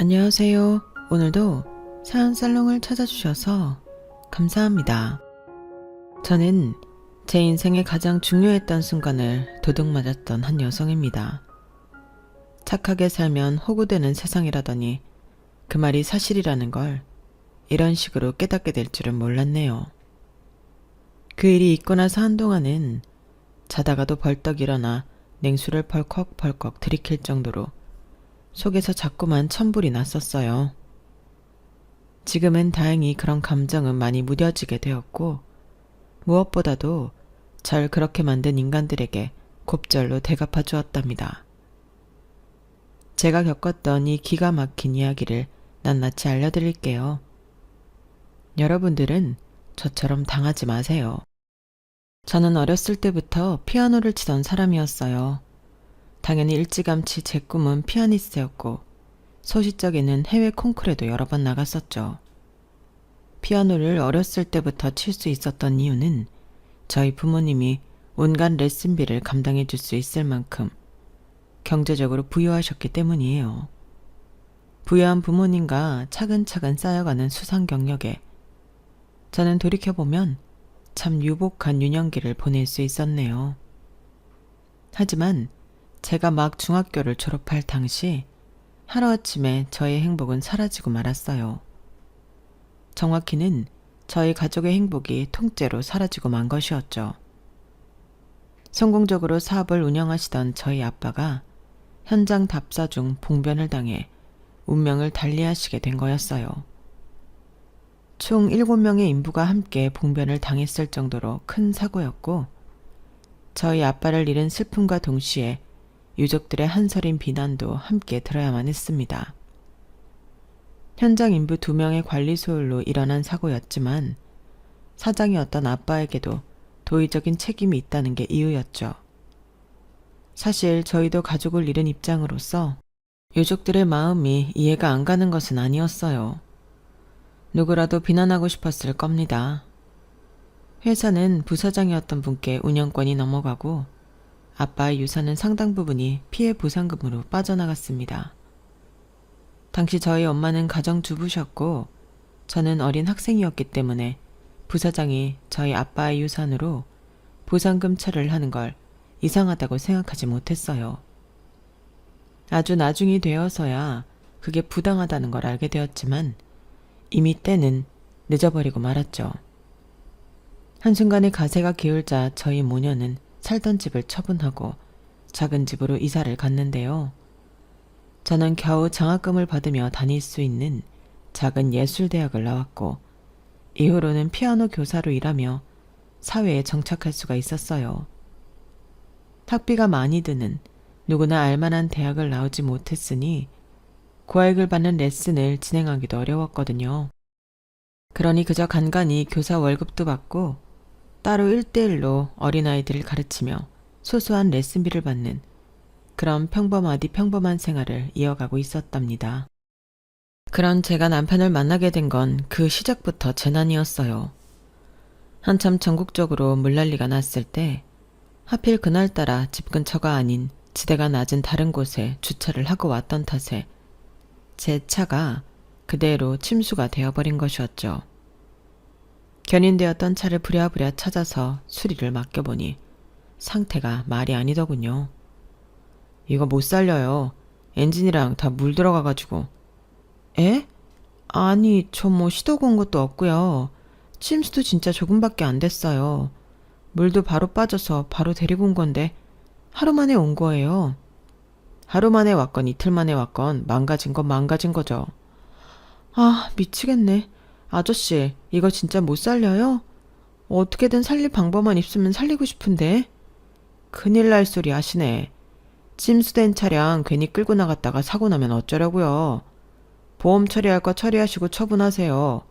안녕하세요. 오늘도 사연 살롱을 찾아주셔서 감사합니다. 저는 제 인생에 가장 중요했던 순간을 도둑맞았던 한 여성입니다. 착하게 살면 호구되는 세상이라더니 그 말이 사실이라는 걸 이런 식으로 깨닫게 될 줄은 몰랐네요. 그 일이 있고 나서 한동안은 자다가도 벌떡 일어나 냉수를 펄컥펄컥 들이킬 정도로 속에서 자꾸만 천불이 났었어요. 지금은 다행히 그런 감정은 많이 무뎌지게 되었고 무엇보다도 절 그렇게 만든 인간들에게 곱절로 대갚아 주었답니다. 제가 겪었던 이 기가 막힌 이야기를 낱낱이 알려드릴게요. 여러분들은 저처럼 당하지 마세요. 저는 어렸을 때부터 피아노를 치던 사람이었어요. 당연히 일찌감치 제 꿈은 피아니스트였고 소시적에는 해외 콩쿠르에도 여러 번 나갔었죠. 피아노를 어렸을 때부터 칠 수 있었던 이유는 저희 부모님이 온갖 레슨비를 감당해 줄 수 있을 만큼 경제적으로 부유하셨기 때문이에요. 부유한 부모님과 차근차근 쌓여가는 수상 경력에 저는 돌이켜보면 참 유복한 유년기를 보낼 수 있었네요. 하지만 제가 막 중학교를 졸업할 당시 하루아침에 저의 행복은 사라지고 말았어요. 정확히는 저희 가족의 행복이 통째로 사라지고 만 것이었죠. 성공적으로 사업을 운영하시던 저희 아빠가 현장 답사 중 봉변을 당해 운명을 달리하시게 된 거였어요. 총 7명의 인부가 함께 봉변을 당했을 정도로 큰 사고였고 저희 아빠를 잃은 슬픔과 동시에 유족들의 한서린 비난도 함께 들어야만 했습니다. 현장 인부 2명의 관리 소홀로 일어난 사고였지만 사장이었던 아빠에게도 도의적인 책임이 있다는 게 이유였죠. 사실 저희도 가족을 잃은 입장으로서 유족들의 마음이 이해가 안 가는 것은 아니었어요. 누구라도 비난하고 싶었을 겁니다. 회사는 부사장이었던 분께 운영권이 넘어가고 아빠의 유산은 상당 부분이 피해 보상금으로 빠져나갔습니다. 당시 저희 엄마는 가정주부셨고 저는 어린 학생이었기 때문에 부사장이 저희 아빠의 유산으로 보상금 처리를 하는 걸 이상하다고 생각하지 못했어요. 아주 나중이 되어서야 그게 부당하다는 걸 알게 되었지만 이미 때는 늦어버리고 말았죠. 한순간에 가세가 기울자 저희 모녀는 살던 집을 처분하고 작은 집으로 이사를 갔는데요. 저는 겨우 장학금을 받으며 다닐 수 있는 작은 예술대학을 나왔고 이후로는 피아노 교사로 일하며 사회에 정착할 수가 있었어요. 학비가 많이 드는 누구나 알만한 대학을 나오지 못했으니 고액을 받는 레슨을 진행하기도 어려웠거든요. 그러니 그저 간간히 교사 월급도 받고 따로 1대1로 어린아이들을 가르치며 소소한 레슨비를 받는 그런 평범하디 평범한 생활을 이어가고 있었답니다. 그런 제가 남편을 만나게 된 건 그 시작부터 재난이었어요. 한참 전국적으로 물난리가 났을 때 하필 그날따라 집 근처가 아닌 지대가 낮은 다른 곳에 주차를 하고 왔던 탓에 제 차가 그대로 침수가 되어버린 것이었죠. 견인되었던 차를 부랴부랴 찾아서 수리를 맡겨보니 상태가 말이 아니더군요. 이거 못 살려요. 엔진이랑 다 물 들어가가지고. 에? 아니, 저 뭐 시도고 온 것도 없고요. 침수도 진짜 조금밖에 안 됐어요. 물도 바로 빠져서 바로 데리고 온 건데 하루 만에 온 거예요. 하루 만에 왔건 이틀 만에 왔건 망가진 건 망가진 거죠. 아, 미치겠네. 아저씨, 이거 진짜 못 살려요? 어떻게든 살릴 방법만 있으면 살리고 싶은데. 큰일 날 소리 하시네. 침수된 차량 괜히 끌고 나갔다가 사고 나면 어쩌려고요. 보험 처리할 거 처리하시고 처분하세요.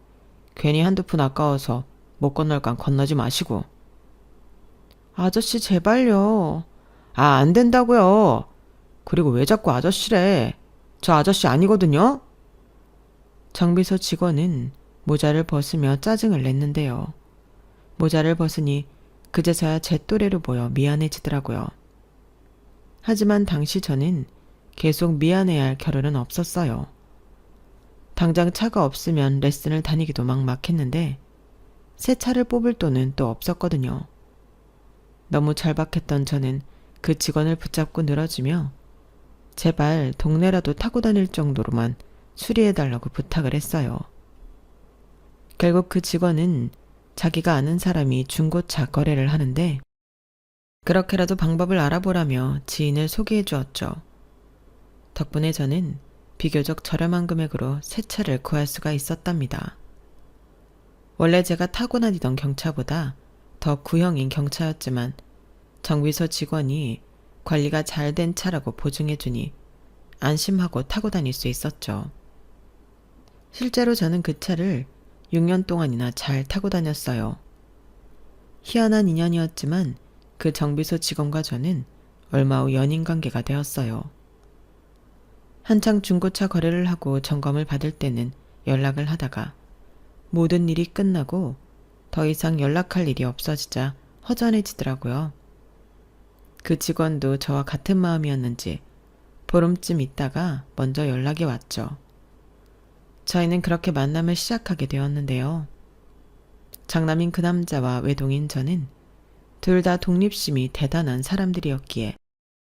괜히 한두 푼 아까워서 못 건널 간 건너지 마시고. 아저씨 제발요. 아, 안 된다고요. 그리고 왜 자꾸 아저씨래. 저 아저씨 아니거든요. 정비소 직원은 모자를 벗으며 짜증을 냈는데요. 모자를 벗으니 그제서야 제 또래로 보여 미안해지더라고요. 하지만 당시 저는 계속 미안해야 할 겨를은 없었어요. 당장 차가 없으면 레슨을 다니기도 막막했는데 새 차를 뽑을 돈은 또 없었거든요. 너무 절박했던 저는 그 직원을 붙잡고 늘어지며 제발 동네라도 타고 다닐 정도로만 수리해달라고 부탁을 했어요. 결국 그 직원은 자기가 아는 사람이 중고차 거래를 하는데 그렇게라도 방법을 알아보라며 지인을 소개해 주었죠. 덕분에 저는 비교적 저렴한 금액으로 새 차를 구할 수가 있었답니다. 원래 제가 타고 다니던 경차보다 더 구형인 경차였지만 정비소 직원이 관리가 잘 된 차라고 보증해주니 안심하고 타고 다닐 수 있었죠. 실제로 저는 그 차를 6년 동안이나 잘 타고 다녔어요. 희한한 인연이었지만 그 정비소 직원과 저는 얼마 후 연인 관계가 되었어요. 한창 중고차 거래를 하고 점검을 받을 때는 연락을 하다가 모든 일이 끝나고 더 이상 연락할 일이 없어지자 허전해지더라고요. 그 직원도 저와 같은 마음이었는지 보름쯤 있다가 먼저 연락이 왔죠. 저희는 그렇게 만남을 시작하게 되었는데요. 장남인 그 남자와 외동인 저는 둘 다 독립심이 대단한 사람들이었기에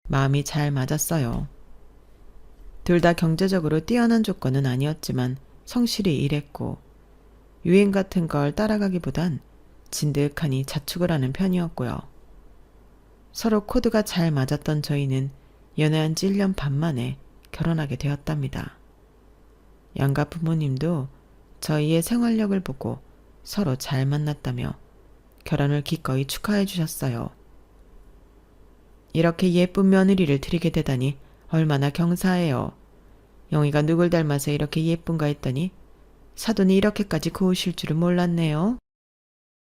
마음이 잘 맞았어요. 둘 다 경제적으로 뛰어난 조건은 아니었지만 성실히 일했고 유행 같은 걸 따라가기보단 진득하니 자축을 하는 편이었고요. 서로 코드가 잘 맞았던 저희는 연애한 지 1년 반 만에 결혼하게 되었답니다. 양가 부모님도 저희의 생활력을 보고 서로 잘 만났다며 결혼을 기꺼이 축하해 주셨어요. 이렇게 예쁜 며느리를 드리게 되다니 얼마나 경사해요. 영희가 누굴 닮아서 이렇게 예쁜가 했더니 사돈이 이렇게까지 고우실 줄은 몰랐네요.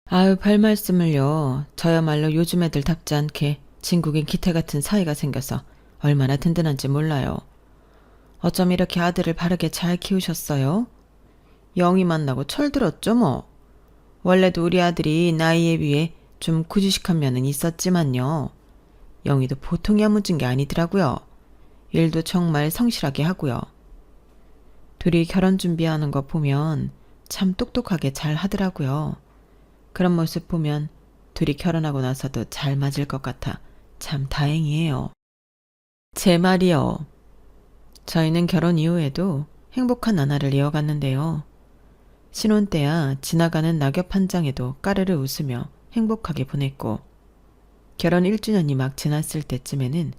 아유, 별 말씀을요. 저야말로 요즘 애들답지 않게 진국인 기태 같은 사이가 생겨서 얼마나 든든한지 몰라요. 어쩜 이렇게 아들을 바르게 잘 키우셨어요? 영희 만나고 철들었죠 뭐. 원래도 우리 아들이 나이에 비해 좀 구주식한 면은 있었지만요. 영희도 보통 야무진 게 아니더라고요. 일도 정말 성실하게 하고요. 둘이 결혼 준비하는 거 보면 참 똑똑하게 잘 하더라고요. 그런 모습 보면 둘이 결혼하고 나서도 잘 맞을 것 같아 참 다행이에요. 제 말이요. 저희는 결혼 이후에도 행복한 나날을 이어갔는데요. 신혼 때야 지나가는 낙엽 한 장에도 까르르 웃으며 행복하게 보냈고 결혼 1주년이 막 지났을 때쯤에는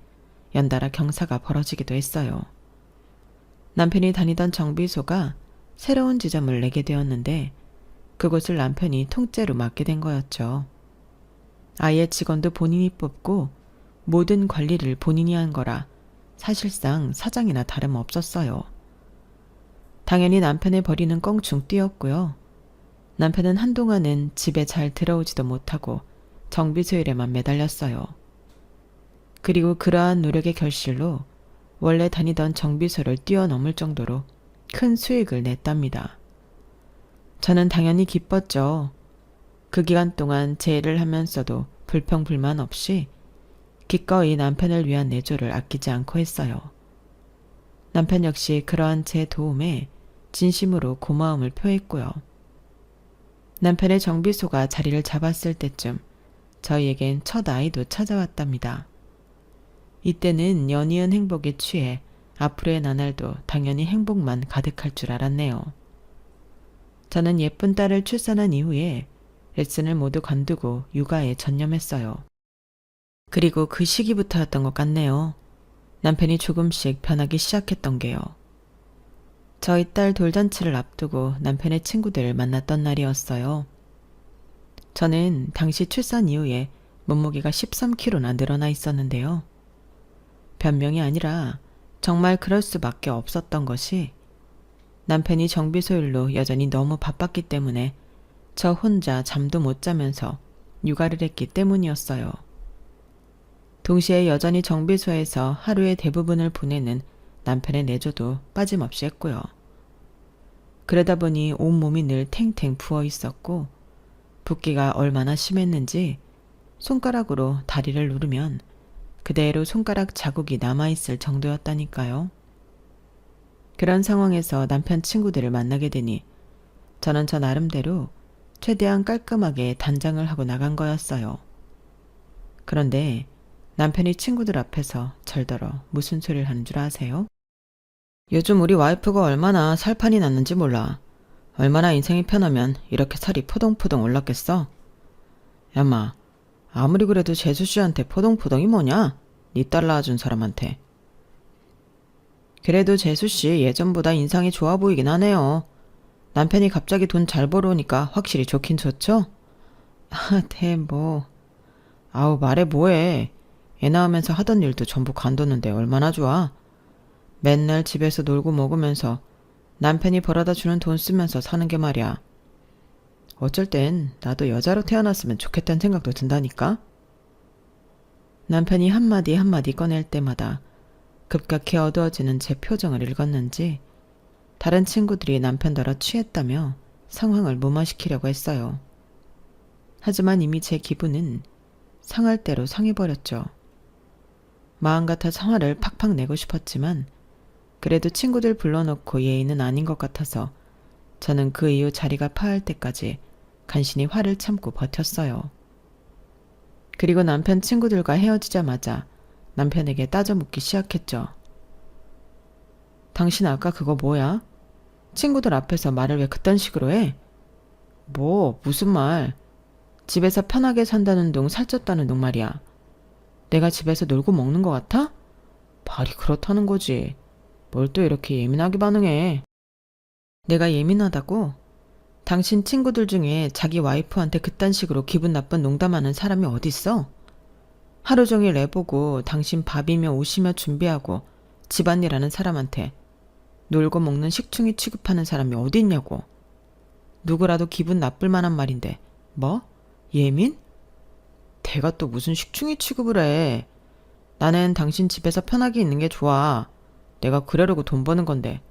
연달아 경사가 벌어지기도 했어요. 남편이 다니던 정비소가 새로운 지점을 내게 되었는데 그곳을 남편이 통째로 맡게 된 거였죠. 아예 직원도 본인이 뽑고 모든 관리를 본인이 한 거라 사실상 사장이나 다름없었어요. 당연히 남편의 벌이는 껑충 뛰었고요. 남편은 한동안은 집에 잘 들어오지도 못하고 정비소 일에만 매달렸어요. 그리고 그러한 노력의 결실로 원래 다니던 정비소를 뛰어넘을 정도로 큰 수익을 냈답니다. 저는 당연히 기뻤죠. 그 기간 동안 제 일을 하면서도 불평불만 없이 기꺼이 남편을 위한 내조를 아끼지 않고 했어요. 남편 역시 그러한 제 도움에 진심으로 고마움을 표했고요. 남편의 정비소가 자리를 잡았을 때쯤 저희에겐 첫 아이도 찾아왔답니다. 이때는 연이은 행복에 취해 앞으로의 나날도 당연히 행복만 가득할 줄 알았네요. 저는 예쁜 딸을 출산한 이후에 레슨을 모두 관두고 육아에 전념했어요. 그리고 그 시기부터였던 것 같네요. 남편이 조금씩 변하기 시작했던 게요. 저희 딸 돌잔치를 앞두고 남편의 친구들을 만났던 날이었어요. 저는 당시 출산 이후에 몸무게가 13kg나 늘어나 있었는데요. 변명이 아니라 정말 그럴 수밖에 없었던 것이 남편이 정비소 일로 여전히 너무 바빴기 때문에 저 혼자 잠도 못 자면서 육아를 했기 때문이었어요. 동시에 여전히 정비소에서 하루의 대부분을 보내는 남편의 내조도 빠짐없이 했고요. 그러다 보니 온몸이 늘 탱탱 부어 있었고 붓기가 얼마나 심했는지 손가락으로 다리를 누르면 그대로 손가락 자국이 남아있을 정도였다니까요. 그런 상황에서 남편 친구들을 만나게 되니 저는 저 나름대로 최대한 깔끔하게 단장을 하고 나간 거였어요. 그런데 남편이 친구들 앞에서 절더러 무슨 소리를 하는 줄 아세요? 요즘 우리 와이프가 얼마나 살판이 났는지 몰라. 얼마나 인생이 편하면 이렇게 살이 포동포동 올랐겠어? 야마, 아무리 그래도 재수씨한테 포동포동이 뭐냐? 니 딸 낳아준 사람한테. 그래도 재수씨 예전보다 인상이 좋아 보이긴 하네요. 남편이 갑자기 돈 잘 벌어오니까 확실히 좋긴 좋죠? 아, 뭐. 아우, 말해 뭐해. 애 낳으면서 하던 일도 전부 관뒀는데 얼마나 좋아. 맨날 집에서 놀고 먹으면서 남편이 벌어다 주는 돈 쓰면서 사는 게 말이야. 어쩔 땐 나도 여자로 태어났으면 좋겠다는 생각도 든다니까? 남편이 한마디 한마디 꺼낼 때마다 급격히 어두워지는 제 표정을 읽었는지 다른 친구들이 남편더러 취했다며 상황을 무마시키려고 했어요. 하지만 이미 제 기분은 상할 대로 상해버렸죠. 마음 같아서 화를 팍팍 내고 싶었지만 그래도 친구들 불러놓고 예의는 아닌 것 같아서 저는 그 이후 자리가 파할 때까지 간신히 화를 참고 버텼어요. 그리고 남편 친구들과 헤어지자마자 남편에게 따져 묻기 시작했죠. 당신 아까 그거 뭐야? 친구들 앞에서 말을 왜 그딴 식으로 해? 무슨 말? 집에서 편하게 산다는 둥 살쪘다는 둥 말이야. 내가 집에서 놀고 먹는 것 같아? 말이 그렇다는 거지. 뭘 또 이렇게 예민하게 반응해. 내가 예민하다고? 당신 친구들 중에 자기 와이프한테 그딴 식으로 기분 나쁜 농담하는 사람이 어딨어? 하루 종일 내보고 당신 밥이며 옷이며 준비하고 집안일하는 사람한테 놀고 먹는 식충이 취급하는 사람이 어디 있냐고. 누구라도 기분 나쁠 만한 말인데 뭐? 예민? 걔가 또 무슨 식충이 취급을 해. 나는 당신 집에서 편하게 있는 게 좋아. 내가 그러려고 돈 버는 건데.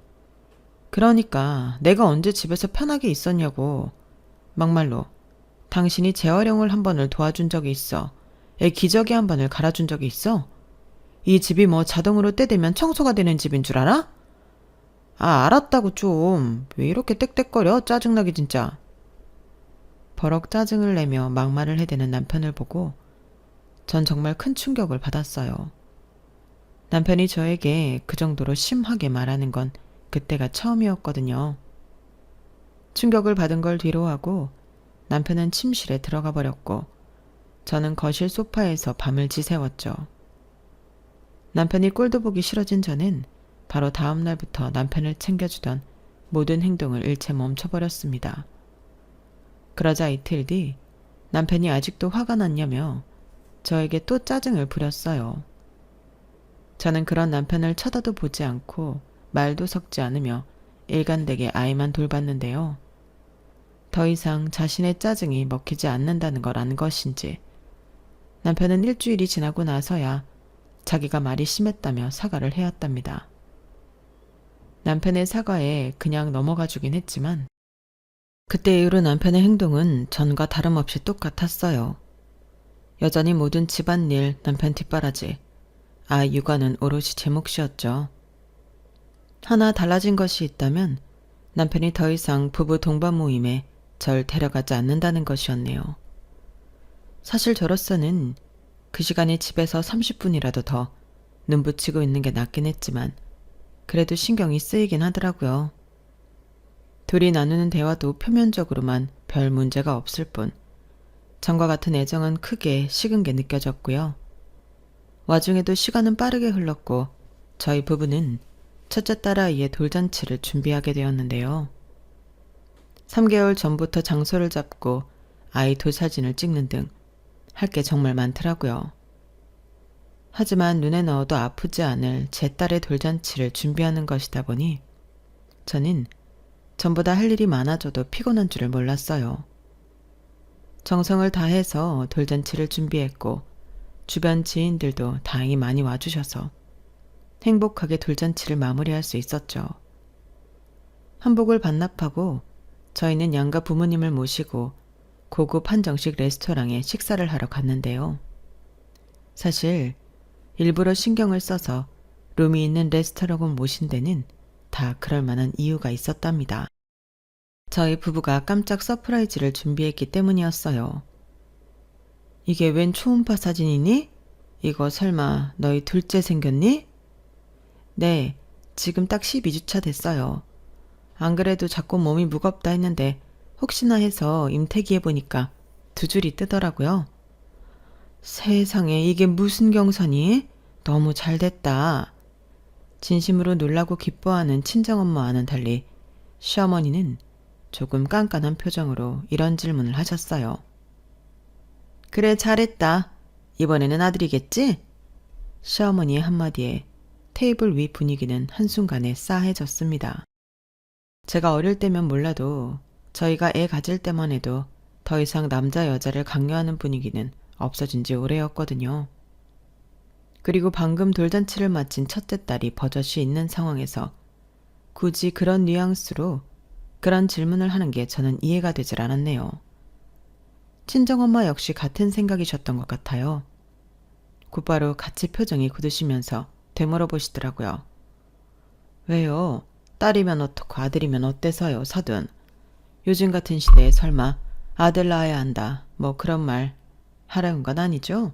그러니까 내가 언제 집에서 편하게 있었냐고. 막말로 당신이 재활용을 한 번을 도와준 적이 있어. 애 기저귀 한 번을 갈아준 적이 있어. 이 집이 뭐 자동으로 때 되면 청소가 되는 집인 줄 알아? 아, 알았다고 좀. 왜 이렇게 떽떽거려? 짜증나게 진짜. 버럭 짜증을 내며 막말을 해대는 남편을 보고 전 정말 큰 충격을 받았어요. 남편이 저에게 그 정도로 심하게 말하는 건 그때가 처음이었거든요. 충격을 받은 걸 뒤로하고 남편은 침실에 들어가 버렸고 저는 거실 소파에서 밤을 지새웠죠. 남편이 꼴도 보기 싫어진 저는 바로 다음 날부터 남편을 챙겨주던 모든 행동을 일체 멈춰버렸습니다. 그러자 이틀 뒤 남편이 아직도 화가 났냐며 저에게 또 짜증을 부렸어요. 저는 그런 남편을 쳐다도 보지 않고 말도 섞지 않으며 일관되게 아이만 돌봤는데요. 더 이상 자신의 짜증이 먹히지 않는다는 걸 안 것인지 남편은 일주일이 지나고 나서야 자기가 말이 심했다며 사과를 해왔답니다. 남편의 사과에 그냥 넘어가 주긴 했지만 그때 이후로 남편의 행동은 전과 다름없이 똑같았어요. 여전히 모든 집안일, 남편 뒷바라지, 아이 육아는 오롯이 제 몫이었죠. 하나 달라진 것이 있다면 남편이 더 이상 부부 동반 모임에 절 데려가지 않는다는 것이었네요. 사실 저로서는 그 시간에 집에서 30분이라도 더 눈붙이고 있는 게 낫긴 했지만 그래도 신경이 쓰이긴 하더라고요. 둘이 나누는 대화도 표면적으로만 별 문제가 없을 뿐 전과 같은 애정은 크게 식은 게 느껴졌고요. 와중에도 시간은 빠르게 흘렀고 저희 부부는 첫째 딸아이의 돌잔치를 준비하게 되었는데요. 3개월 전부터 장소를 잡고 아이 돌사진을 찍는 등 할 게 정말 많더라고요. 하지만 눈에 넣어도 아프지 않을 제 딸의 돌잔치를 준비하는 것이다 보니 저는 전보다 할 일이 많아져도 피곤한 줄을 몰랐어요. 정성을 다해서 돌잔치를 준비했고 주변 지인들도 다행히 많이 와주셔서 행복하게 돌잔치를 마무리할 수 있었죠. 한복을 반납하고 저희는 양가 부모님을 모시고 고급 한정식 레스토랑에 식사를 하러 갔는데요. 사실 일부러 신경을 써서 룸이 있는 레스토랑을 모신 데는 다 그럴 만한 이유가 있었답니다. 저희 부부가 깜짝 서프라이즈를 준비했기 때문이었어요. 이게 웬 초음파 사진이니? 이거 설마 너희 둘째 생겼니? 네, 지금 딱 12주차 됐어요. 안 그래도 자꾸 몸이 무겁다 했는데 혹시나 해서 임태기 해보니까 2줄이 뜨더라고요. 세상에 이게 무슨 경사니? 너무 잘 됐다. 진심으로 놀라고 기뻐하는 친정엄마와는 달리 시어머니는 조금 깐깐한 표정으로 이런 질문을 하셨어요. 그래, 잘했다. 이번에는 아들이겠지? 시어머니의 한마디에 테이블 위 분위기는 한순간에 싸해졌습니다. 제가 어릴 때면 몰라도 저희가 애 가질 때만 해도 더 이상 남자 여자를 강요하는 분위기는 없어진 지 오래였거든요. 그리고 방금 돌잔치를 마친 첫째 딸이 버젓이 있는 상황에서 굳이 그런 뉘앙스로 그런 질문을 하는 게 저는 이해가 되질 않았네요. 친정엄마 역시 같은 생각이셨던 것 같아요. 곧바로 같이 표정이 굳으시면서 되물어보시더라고요. 왜요? 딸이면 어떻고 아들이면 어때서요, 서둔. 요즘 같은 시대에 설마 아들 낳아야 한다, 뭐 그런 말 하라는 건 아니죠?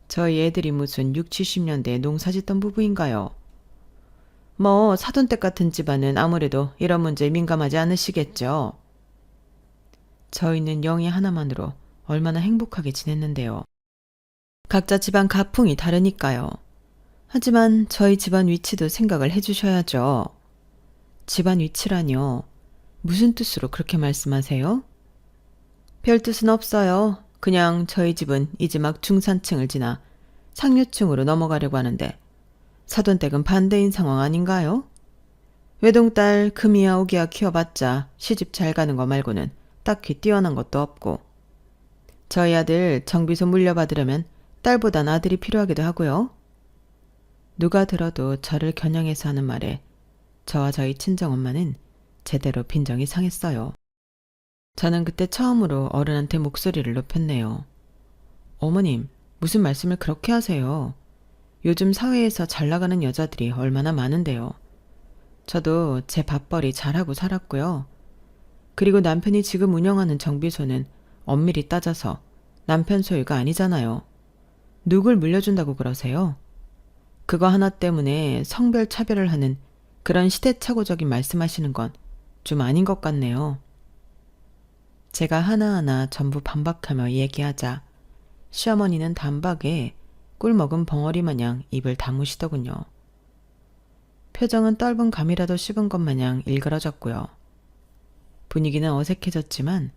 저희 애들이 무슨 60, 70년대에 농사짓던 부부인가요? 뭐 사돈댁 같은 집안은 아무래도 이런 문제에 민감하지 않으시겠죠. 저희는 영희 하나만으로 얼마나 행복하게 지냈는데요. 각자 집안 가풍이 다르니까요. 하지만 저희 집안 위치도 생각을 해주셔야죠. 집안 위치라뇨. 무슨 뜻으로 그렇게 말씀하세요? 별 뜻은 없어요. 그냥 저희 집은 이제 막 중산층을 지나 상류층으로 넘어가려고 하는데 사돈댁은 반대인 상황 아닌가요? 외동딸 금이야 오기야 키워봤자 시집 잘 가는 거 말고는 딱히 뛰어난 것도 없고 저희 아들 정비소 물려받으려면 딸보단 아들이 필요하기도 하고요. 누가 들어도 저를 겨냥해서 하는 말에 저와 저희 친정엄마는 제대로 빈정이 상했어요. 저는 그때 처음으로 어른한테 목소리를 높였네요. 어머님, 무슨 말씀을 그렇게 하세요? 요즘 사회에서 잘 나가는 여자들이 얼마나 많은데요. 저도 제 밥벌이 잘하고 살았고요. 그리고 남편이 지금 운영하는 정비소는 엄밀히 따져서 남편 소유가 아니잖아요. 누굴 물려준다고 그러세요? 그거 하나 때문에 성별 차별을 하는 그런 시대착오적인 말씀하시는 건 좀 아닌 것 같네요. 제가 하나하나 전부 반박하며 얘기하자 시어머니는 단박에 꿀 먹은 벙어리 마냥 입을 다무시더군요. 표정은 떫은 감이라도 씹은 것 마냥 일그러졌고요. 분위기는 어색해졌지만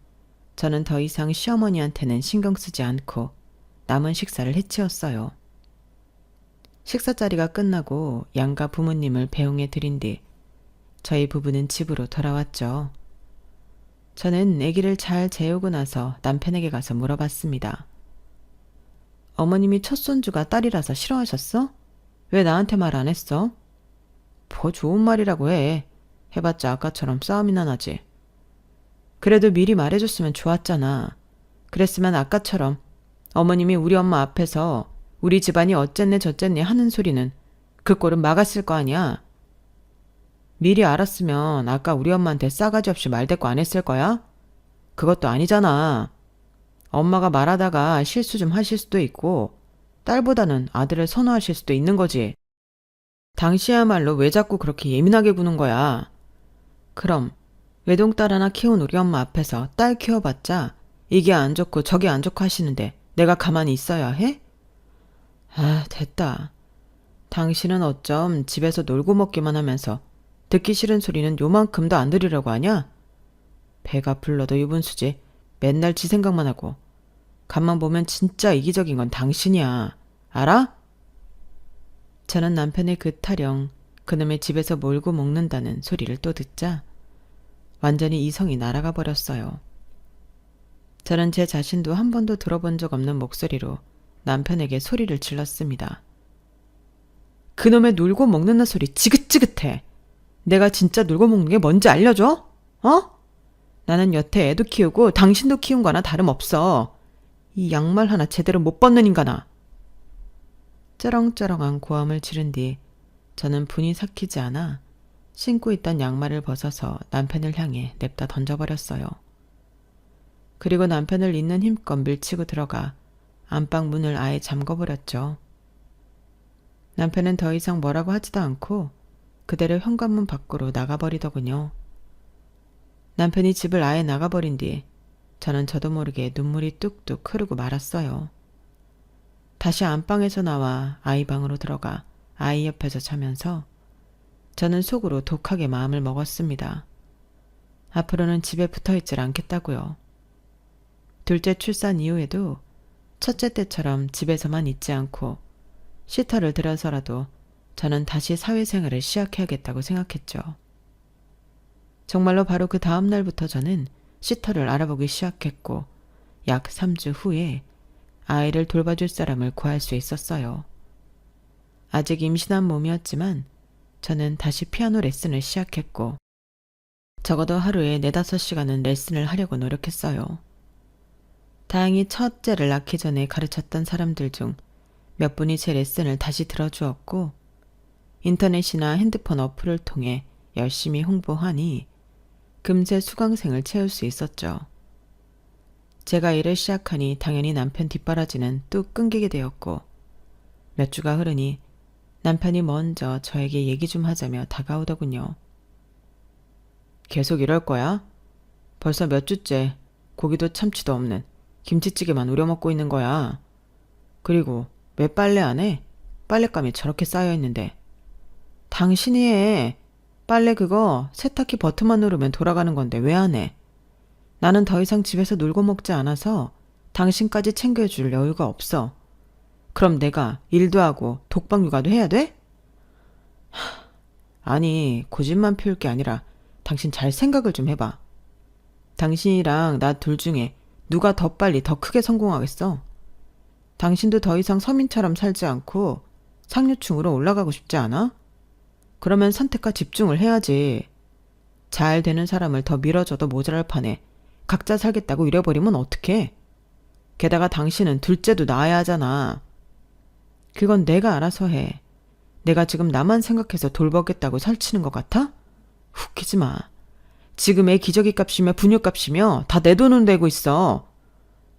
저는 더 이상 시어머니한테는 신경 쓰지 않고 남은 식사를 해치웠어요. 식사 자리가 끝나고 양가 부모님을 배웅해 드린 뒤 저희 부부는 집으로 돌아왔죠. 저는 아기를 잘 재우고 나서 남편에게 가서 물어봤습니다. 어머님이 첫 손주가 딸이라서 싫어하셨어? 왜 나한테 말 안 했어? 뭐 좋은 말이라고 해. 해봤자 아까처럼 싸움이나 나지. 그래도 미리 말해줬으면 좋았잖아. 그랬으면 아까처럼 어머님이 우리 엄마 앞에서 우리 집안이 어쨌네 저쨌네 하는 소리는 그 꼴은 막았을 거 아니야. 미리 알았으면 아까 우리 엄마한테 싸가지 없이 말대꾸 안 했을 거야? 그것도 아니잖아. 엄마가 말하다가 실수 좀 하실 수도 있고 딸보다는 아들을 선호하실 수도 있는 거지. 당시야말로 왜 자꾸 그렇게 예민하게 구는 거야. 그럼 외동딸 하나 키운 우리 엄마 앞에서 딸 키워봤자 이게 안 좋고 저게 안 좋고 하시는데 내가 가만히 있어야 해? 아, 됐다. 당신은 어쩜 집에서 놀고 먹기만 하면서 듣기 싫은 소리는 요만큼도 안 들으려고 하냐? 배가 불러도 유분수지. 맨날 지 생각만 하고. 간만 보면 진짜 이기적인 건 당신이야. 알아? 저는 남편의 그 타령, 그놈의 집에서 몰고 먹는다는 소리를 또 듣자 완전히 이성이 날아가 버렸어요. 저는 제 자신도 한 번도 들어본 적 없는 목소리로 남편에게 소리를 질렀습니다. 그놈의 놀고 먹는다 소리 지긋지긋해. 내가 진짜 놀고 먹는 게 뭔지 알려줘? 어? 나는 여태 애도 키우고 당신도 키운 거나 다름없어. 이 양말 하나 제대로 못 벗는 인간아. 쩌렁쩌렁한 고함을 지른 뒤 저는 분이 삭히지 않아 신고 있던 양말을 벗어서 남편을 향해 냅다 던져버렸어요. 그리고 남편을 있는 힘껏 밀치고 들어가 안방 문을 아예 잠궈버렸죠. 남편은 더 이상 뭐라고 하지도 않고 그대로 현관문 밖으로 나가버리더군요. 남편이 집을 아예 나가버린 뒤 저는 저도 모르게 눈물이 뚝뚝 흐르고 말았어요. 다시 안방에서 나와 아이 방으로 들어가 아이 옆에서 자면서 저는 속으로 독하게 마음을 먹었습니다. 앞으로는 집에 붙어있질 않겠다고요. 둘째 출산 이후에도 첫째 때처럼 집에서만 있지 않고 쉼터를 들여서라도 저는 다시 사회생활을 시작해야겠다고 생각했죠. 정말로 바로 그 다음 날부터 저는 쉼터를 알아보기 시작했고 약 3주 후에 아이를 돌봐줄 사람을 구할 수 있었어요. 아직 임신한 몸이었지만 저는 다시 피아노 레슨을 시작했고 적어도 하루에 4-5시간은 레슨을 하려고 노력했어요. 다행히 첫째를 낳기 전에 가르쳤던 사람들 중 몇 분이 제 레슨을 다시 들어주었고 인터넷이나 핸드폰 어플을 통해 열심히 홍보하니 금세 수강생을 채울 수 있었죠. 제가 일을 시작하니 당연히 남편 뒷바라지는 뚝 끊기게 되었고 몇 주가 흐르니 남편이 먼저 저에게 얘기 좀 하자며 다가오더군요. 계속 이럴 거야? 벌써 몇 주째 고기도 참치도 없는 김치찌개만 우려먹고 있는 거야. 그리고 왜 빨래 안 해? 빨랫감이 저렇게 쌓여있는데. 당신이 해. 빨래 그거 세탁기 버튼만 누르면 돌아가는 건데 왜 안 해? 나는 더 이상 집에서 놀고 먹지 않아서 당신까지 챙겨줄 여유가 없어. 그럼 내가 일도 하고 독박 육아도 해야 돼? 아니, 고집만 피울 게 아니라 당신 잘 생각을 좀 해봐. 당신이랑 나 둘 중에 누가 더 빨리 더 크게 성공하겠어? 당신도 더 이상 서민처럼 살지 않고 상류층으로 올라가고 싶지 않아? 그러면 선택과 집중을 해야지. 잘 되는 사람을 더 밀어줘도 모자랄 판에 각자 살겠다고 이래버리면 어떡해? 게다가 당신은 둘째도 낳아야 하잖아. 그건 내가 알아서 해. 내가 지금 나만 생각해서 돌보겠다고 설치는 것 같아? 웃기지 마. 지금 애 기저귀 값이며 분유 값이며 다 내 돈은 되고 있어.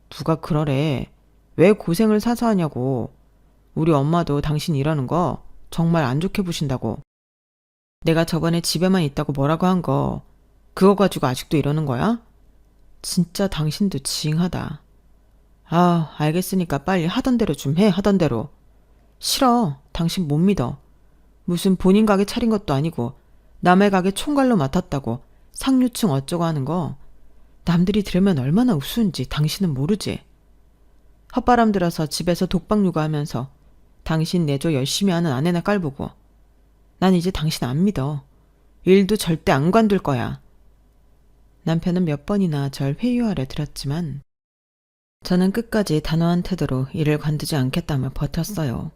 누가 그러래. 왜 고생을 사서 하냐고. 우리 엄마도 당신 이러는 거 정말 안 좋게 보신다고. 내가 저번에 집에만 있다고 뭐라고 한 거 그거 가지고 아직도 이러는 거야? 진짜 당신도 징하다. 아, 알겠으니까 빨리 하던 대로 좀 해. 하던 대로. 싫어. 당신 못 믿어. 무슨 본인 가게 차린 것도 아니고 남의 가게 총괄로 맡았다고 상류층 어쩌고 하는 거 남들이 들으면 얼마나 우스운지 당신은 모르지. 헛바람 들어서 집에서 독박 육아하면서 당신 내조 열심히 하는 아내나 깔보고 난 이제 당신 안 믿어. 일도 절대 안 관둘 거야. 남편은 몇 번이나 절 회유하려 들었지만 저는 끝까지 단호한 태도로 일을 관두지 않겠다며 버텼어요.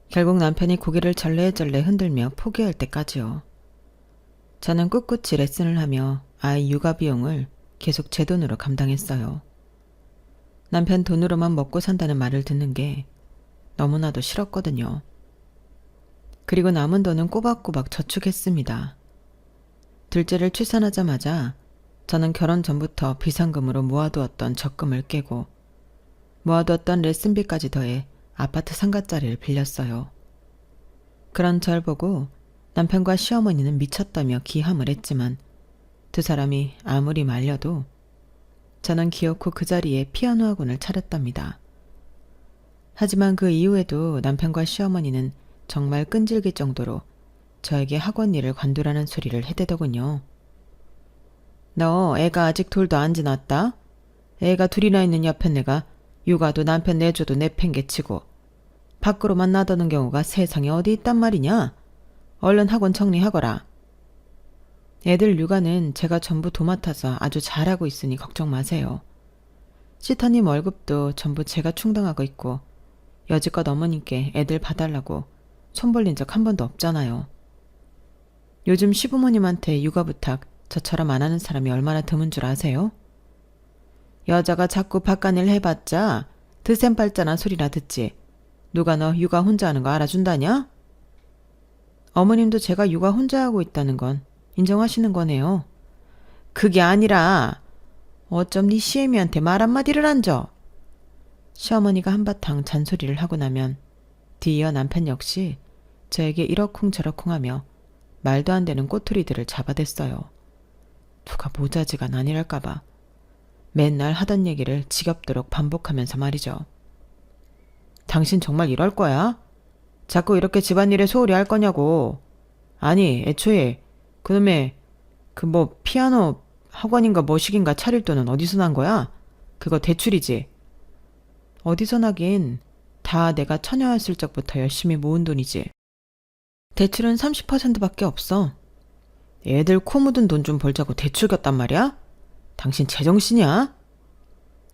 결국 남편이 고개를 절레절레 흔들며 포기할 때까지요. 저는 꿋꿋이 레슨을 하며 아이 육아 비용을 계속 제 돈으로 감당했어요. 남편 돈으로만 먹고 산다는 말을 듣는 게 너무나도 싫었거든요. 그리고 남은 돈은 꼬박꼬박 저축했습니다. 둘째를 출산하자마자 저는 결혼 전부터 비상금으로 모아두었던 적금을 깨고 모아두었던 레슨비까지 더해 아파트 상가짜리를 빌렸어요. 그런 절 보고 남편과 시어머니는 미쳤다며 기함을 했지만 두 사람이 아무리 말려도 저는 기어코 그 자리에 피아노 학원을 차렸답니다. 하지만 그 이후에도 남편과 시어머니는 정말 끈질길 정도로 저에게 학원 일을 관두라는 소리를 해대더군요. 너 애가 아직 돌도 안 지났다? 애가 둘이나 있는 옆에 내가 육아도 남편 내줘도 내팽개치고 밖으로만 나더는 경우가 세상에 어디 있단 말이냐? 얼른 학원 정리하거라. 애들 육아는 제가 전부 도맡아서 아주 잘하고 있으니 걱정 마세요. 시터님 월급도 전부 제가 충당하고 있고 여지껏 어머님께 애들 봐달라고 손 벌린 적 한 번도 없잖아요. 요즘 시부모님한테 육아 부탁 저처럼 안 하는 사람이 얼마나 드문 줄 아세요? 여자가 자꾸 바깥일 해봤자 드센 발자나 소리나 듣지. 누가 너 육아 혼자 하는 거 알아준다냐? 어머님도 제가 육아 혼자 하고 있다는 건 인정하시는 거네요. 그게 아니라 어쩜 네 시애미한테 말 한마디를 안 줘. 시어머니가 한바탕 잔소리를 하고 나면 뒤이어 남편 역시 저에게 이러쿵저러쿵하며 말도 안 되는 꼬투리들을 잡아댔어요. 누가 모자지간 아니랄까봐 맨날 하던 얘기를 지겹도록 반복하면서 말이죠. 당신 정말 이럴 거야? 자꾸 이렇게 집안일에 소홀히 할 거냐고. 아니, 애초에 그놈의 피아노 학원인가 뭐시긴가 차릴 돈은 어디서 난 거야? 그거 대출이지. 어디서 나긴 다 내가 처녀였을 적부터 열심히 모은 돈이지. 대출은 30%밖에 없어. 애들 코 묻은 돈 좀 벌자고 대출 겼단 말이야? 당신 제정신이야?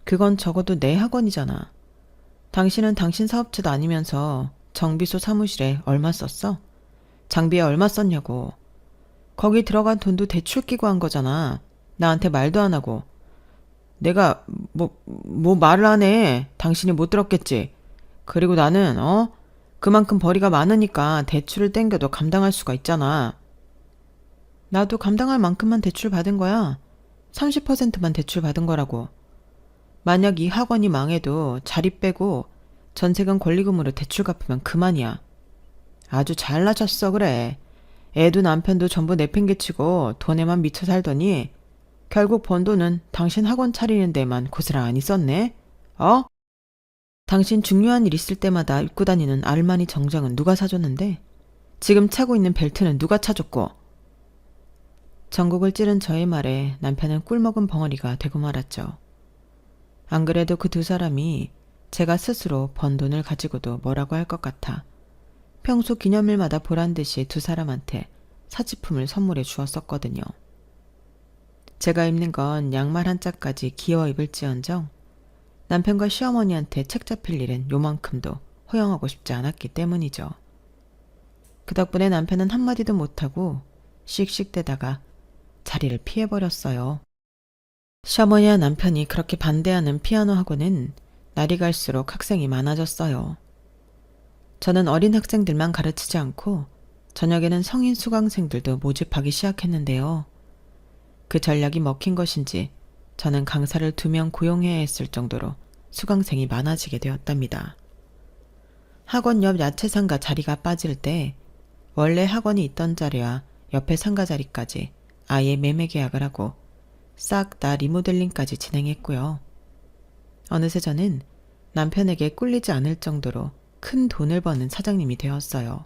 그건 적어도 내 학원이잖아. 당신은 당신 사업체도 아니면서 정비소 사무실에 얼마 썼어? 장비에 얼마 썼냐고. 거기 들어간 돈도 대출 끼고 한 거잖아. 나한테 말도 안 하고. 내가 말을 안 해. 당신이 못 들었겠지. 그리고 나는 그만큼 벌이가 많으니까 대출을 땡겨도 감당할 수가 있잖아. 나도 감당할 만큼만 대출 받은 거야. 30%만 대출 받은 거라고. 만약 이 학원이 망해도 자리 빼고 전세금 권리금으로 대출 갚으면 그만이야. 아주 잘나셨어 그래. 애도 남편도 전부 내팽개치고 돈에만 미쳐 살더니 결국 번 돈은 당신 학원 차리는 데만 고스란히 썼네. 당신 중요한 일 있을 때마다 입고 다니는 알마니 정장은 누가 사줬는데? 지금 차고 있는 벨트는 누가 차줬고? 전곡을 찌른 저의 말에 남편은 꿀먹은 벙어리가 되고 말았죠. 안 그래도 그 두 사람이 제가 스스로 번 돈을 가지고도 뭐라고 할 것 같아 평소 기념일마다 보란듯이 두 사람한테 사치품을 선물해 주었었거든요. 제가 입는 건 양말 한 짝까지 기어 입을지언정 남편과 시어머니한테 책 잡힐 일은 요만큼도 허용하고 싶지 않았기 때문이죠. 그 덕분에 남편은 한마디도 못하고 씩씩대다가 자리를 피해버렸어요. 시어머니와 남편이 그렇게 반대하는 피아노 학원은 날이 갈수록 학생이 많아졌어요. 저는 어린 학생들만 가르치지 않고 저녁에는 성인 수강생들도 모집하기 시작했는데요. 그 전략이 먹힌 것인지 저는 강사를 2명 고용해야 했을 정도로 수강생이 많아지게 되었답니다. 학원 옆 야채상가 자리가 빠질 때 원래 학원이 있던 자리와 옆에 상가 자리까지 아예 매매 계약을 하고 싹 다 리모델링까지 진행했고요. 어느새 저는 남편에게 꿀리지 않을 정도로 큰 돈을 버는 사장님이 되었어요.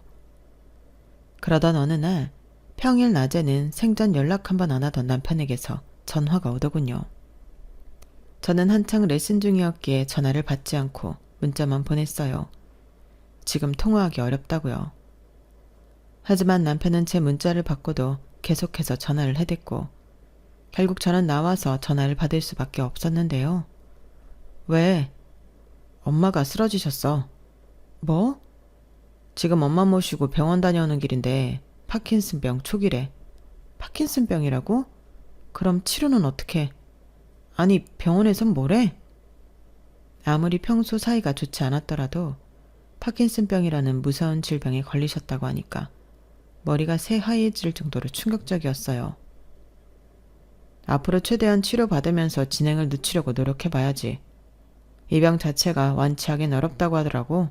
그러던 어느 날 평일 낮에는 생전 연락 한 번 안 하던 남편에게서 전화가 오더군요. 저는 한창 레슨 중이었기에 전화를 받지 않고 문자만 보냈어요. 지금 통화하기 어렵다고요. 하지만 남편은 제 문자를 받고도 계속해서 전화를 해댔고 결국 저는 나와서 전화를 받을 수밖에 없었는데요. 왜? 엄마가 쓰러지셨어. 뭐? 지금 엄마 모시고 병원 다녀오는 길인데 파킨슨병 초기래. 파킨슨병이라고? 그럼 치료는 어떻게? 아니 병원에선 뭐래? 아무리 평소 사이가 좋지 않았더라도 파킨슨병이라는 무서운 질병에 걸리셨다고 하니까 머리가 새하얘질 정도로 충격적이었어요. 앞으로 최대한 치료받으면서 진행을 늦추려고 노력해봐야지. 이 병 자체가 완치하긴 어렵다고 하더라고.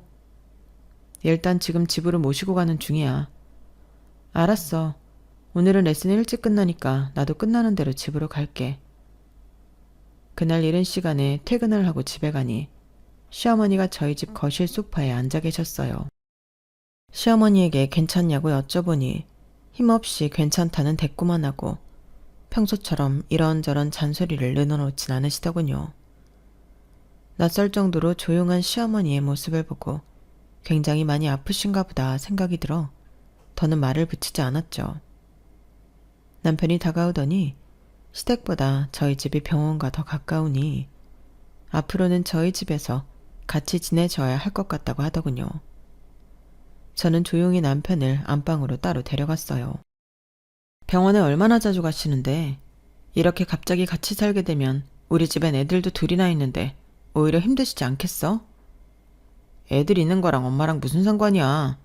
일단 지금 집으로 모시고 가는 중이야. 알았어. 오늘은 레슨이 일찍 끝나니까 나도 끝나는 대로 집으로 갈게. 그날 이른 시간에 퇴근을 하고 집에 가니 시어머니가 저희 집 거실 소파에 앉아 계셨어요. 시어머니에게 괜찮냐고 여쭤보니 힘없이 괜찮다는 대꾸만 하고 평소처럼 이런저런 잔소리를 늘어놓진 않으시더군요. 낯설 정도로 조용한 시어머니의 모습을 보고 굉장히 많이 아프신가 보다 생각이 들어 더는 말을 붙이지 않았죠. 남편이 다가오더니 시댁보다 저희 집이 병원과 더 가까우니 앞으로는 저희 집에서 같이 지내줘야 할 것 같다고 하더군요. 저는 조용히 남편을 안방으로 따로 데려갔어요. 병원에 얼마나 자주 가시는데 이렇게 갑자기 같이 살게 되면 우리 집엔 애들도 둘이나 있는데 오히려 힘드시지 않겠어? 애들 있는 거랑 엄마랑 무슨 상관이야.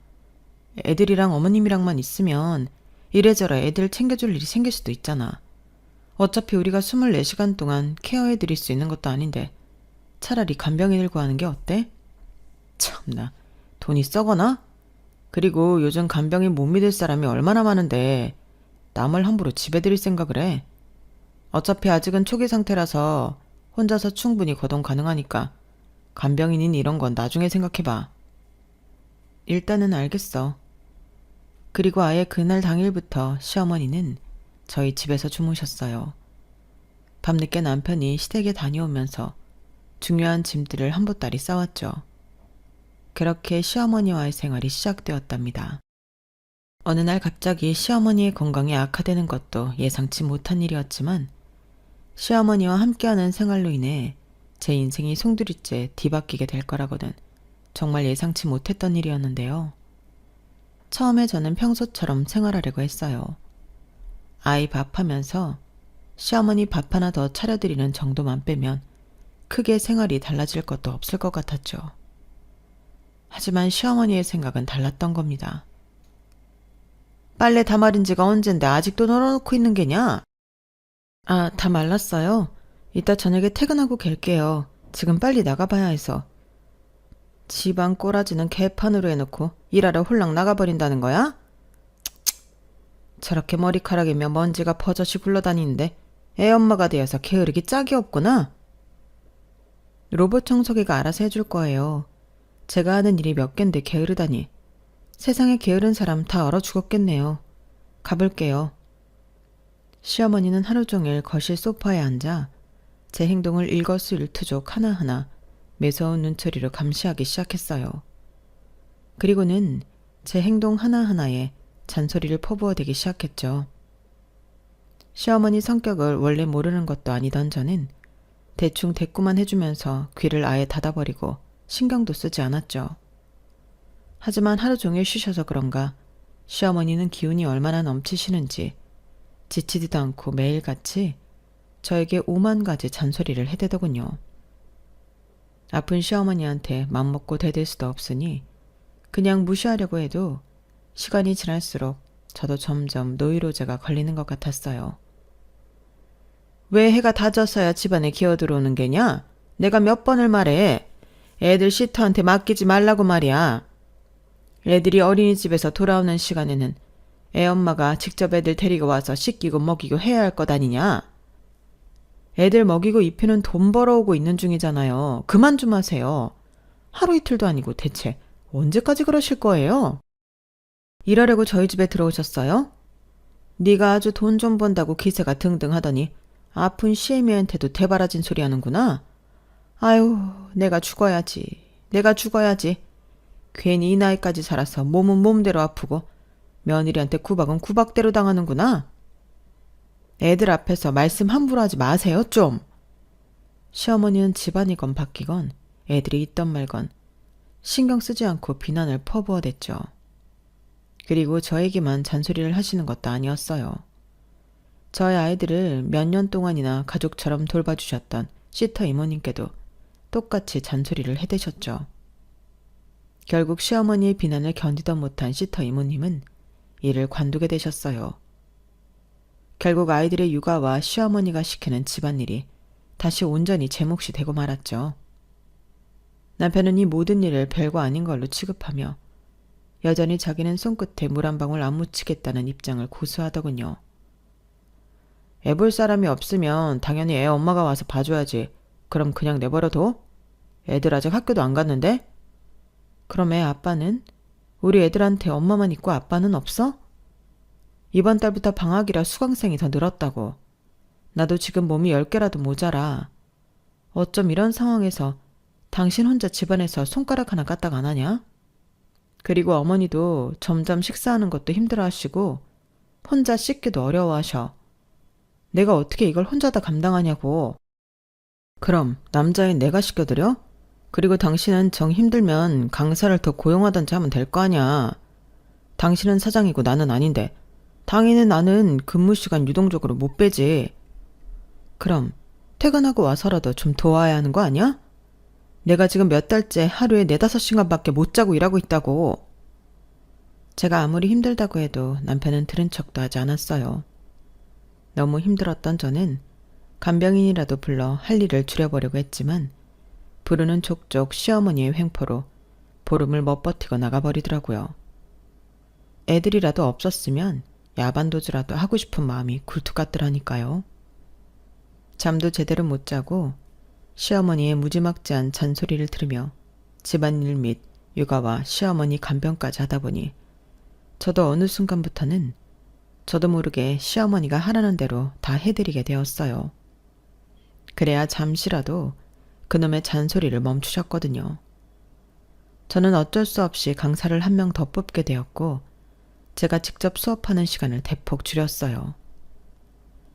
애들이랑 어머님이랑만 있으면 이래저래 애들 챙겨줄 일이 생길 수도 있잖아. 어차피 우리가 24시간 동안 케어해드릴 수 있는 것도 아닌데 차라리 간병인을 구하는 게 어때? 참나, 돈이 썩어나? 그리고 요즘 간병인 못 믿을 사람이 얼마나 많은데 남을 함부로 집에 들일 생각을 해. 어차피 아직은 초기 상태라서 혼자서 충분히 거동 가능하니까 간병인인 이런 건 나중에 생각해봐. 일단은 알겠어. 그리고 아예 그날 당일부터 시어머니는 저희 집에서 주무셨어요. 밤늦게 남편이 시댁에 다녀오면서 중요한 짐들을 한 보따리 싸왔죠. 그렇게 시어머니와의 생활이 시작되었답니다. 어느 날 갑자기 시어머니의 건강이 악화되는 것도 예상치 못한 일이었지만 시어머니와 함께하는 생활로 인해 제 인생이 송두리째 뒤바뀌게 될 거라고는 정말 예상치 못했던 일이었는데요. 처음에 저는 평소처럼 생활하려고 했어요. 아이 밥하면서 시어머니 밥 하나 더 차려드리는 정도만 빼면 크게 생활이 달라질 것도 없을 것 같았죠. 하지만 시어머니의 생각은 달랐던 겁니다. 빨래 다 마른 지가 언젠데 아직도 널어놓고 있는 게냐? 아, 다 말랐어요. 이따 저녁에 퇴근하고 갤게요. 지금 빨리 나가봐야 해서. 집안 꼬라지는 개판으로 해놓고 일하러 홀랑 나가버린다는 거야? 저렇게 머리카락이며 먼지가 버젓이 굴러다니는데 애 엄마가 되어서 게으르기 짝이 없구나. 로봇 청소기가 알아서 해줄 거예요. 제가 하는 일이 몇 갠데 게으르다니. 세상에 게으른 사람 다 얼어 죽었겠네요. 가볼게요. 시어머니는 하루 종일 거실 소파에 앉아 제 행동을 일거수일투족 하나하나 매서운 눈초리로 감시하기 시작했어요. 그리고는 제 행동 하나하나에 잔소리를 퍼부어대기 시작했죠. 시어머니 성격을 원래 모르는 것도 아니던 저는 대충 대꾸만 해주면서 귀를 아예 닫아버리고 신경도 쓰지 않았죠. 하지만 하루 종일 쉬셔서 그런가 시어머니는 기운이 얼마나 넘치시는지 지치지도 않고 매일같이 저에게 5만 가지 잔소리를 해대더군요. 아픈 시어머니한테 맘먹고 대들 수도 없으니 그냥 무시하려고 해도 시간이 지날수록 저도 점점 노이로제가 걸리는 것 같았어요. 왜 해가 다 졌어야 집안에 기어들어오는 게냐? 내가 몇 번을 말해. 애들 시터한테 맡기지 말라고 말이야. 애들이 어린이집에서 돌아오는 시간에는 애 엄마가 직접 애들 데리고 와서 씻기고 먹이고 해야 할 것 아니냐? 애들 먹이고 입히는 돈 벌어오고 있는 중이잖아요. 그만 좀 하세요. 하루 이틀도 아니고 대체 언제까지 그러실 거예요? 일하려고 저희 집에 들어오셨어요? 네가 아주 돈 좀 번다고 기세가 등등하더니 아픈 시애미한테도 대바라진 소리 하는구나. 아유, 내가 죽어야지. 내가 죽어야지. 괜히 이 나이까지 살아서 몸은 몸대로 아프고 며느리한테 구박은 구박대로 당하는구나. 애들 앞에서 말씀 함부로 하지 마세요, 좀. 시어머니는 집안이건 바뀌건 애들이 있던 말건 신경 쓰지 않고 비난을 퍼부어댔죠. 그리고 저에게만 잔소리를 하시는 것도 아니었어요. 저희 아이들을 몇 년 동안이나 가족처럼 돌봐주셨던 시터 이모님께도 똑같이 잔소리를 해대셨죠. 결국 시어머니의 비난을 견디다 못한 시터 이모님은 이를 관두게 되셨어요. 결국 아이들의 육아와 시어머니가 시키는 집안일이 다시 온전히 제 몫이 되고 말았죠. 남편은 이 모든 일을 별거 아닌 걸로 취급하며 여전히 자기는 손끝에 물 한 방울 안 묻히겠다는 입장을 고수하더군요. 애 볼 사람이 없으면 당연히 애 엄마가 와서 봐줘야지. 그럼 그냥 내버려둬? 애들 아직 학교도 안 갔는데? 그럼 애 아빠는? 우리 애들한테 엄마만 있고 아빠는 없어? 이번 달부터 방학이라 수강생이 더 늘었다고. 나도 지금 몸이 10개라도 모자라. 어쩜 이런 상황에서 당신 혼자 집안에서 손가락 하나 까딱 안 하냐? 그리고 어머니도 점점 식사하는 것도 힘들어하시고 혼자 씻기도 어려워하셔. 내가 어떻게 이걸 혼자 다 감당하냐고. 그럼 남자인 내가 시켜드려? 그리고 당신은 정 힘들면 강사를 더 고용하던지 하면 될 거 아냐. 당신은 사장이고 나는 아닌데 당연히 나는 근무 시간 유동적으로 못 빼지. 그럼 퇴근하고 와서라도 좀 도와야 하는 거 아니야? 내가 지금 몇 달째 하루에 4-5시간밖에 못 자고 일하고 있다고. 제가 아무리 힘들다고 해도 남편은 들은 척도 하지 않았어요. 너무 힘들었던 저는 간병인이라도 불러 할 일을 줄여보려고 했지만 부르는 족족 시어머니의 횡포로 보름을 멋버티고 나가버리더라고요. 애들이라도 없었으면 야반도주라도 하고 싶은 마음이 굴뚝 같더라니까요. 잠도 제대로 못 자고 시어머니의 무지막지한 잔소리를 들으며 집안일 및 육아와 시어머니 간병까지 하다 보니 저도 어느 순간부터는 저도 모르게 시어머니가 하라는 대로 다 해드리게 되었어요. 그래야 잠시라도 그놈의 잔소리를 멈추셨거든요. 저는 어쩔 수 없이 강사를 한 명 더 뽑게 되었고 제가 직접 수업하는 시간을 대폭 줄였어요.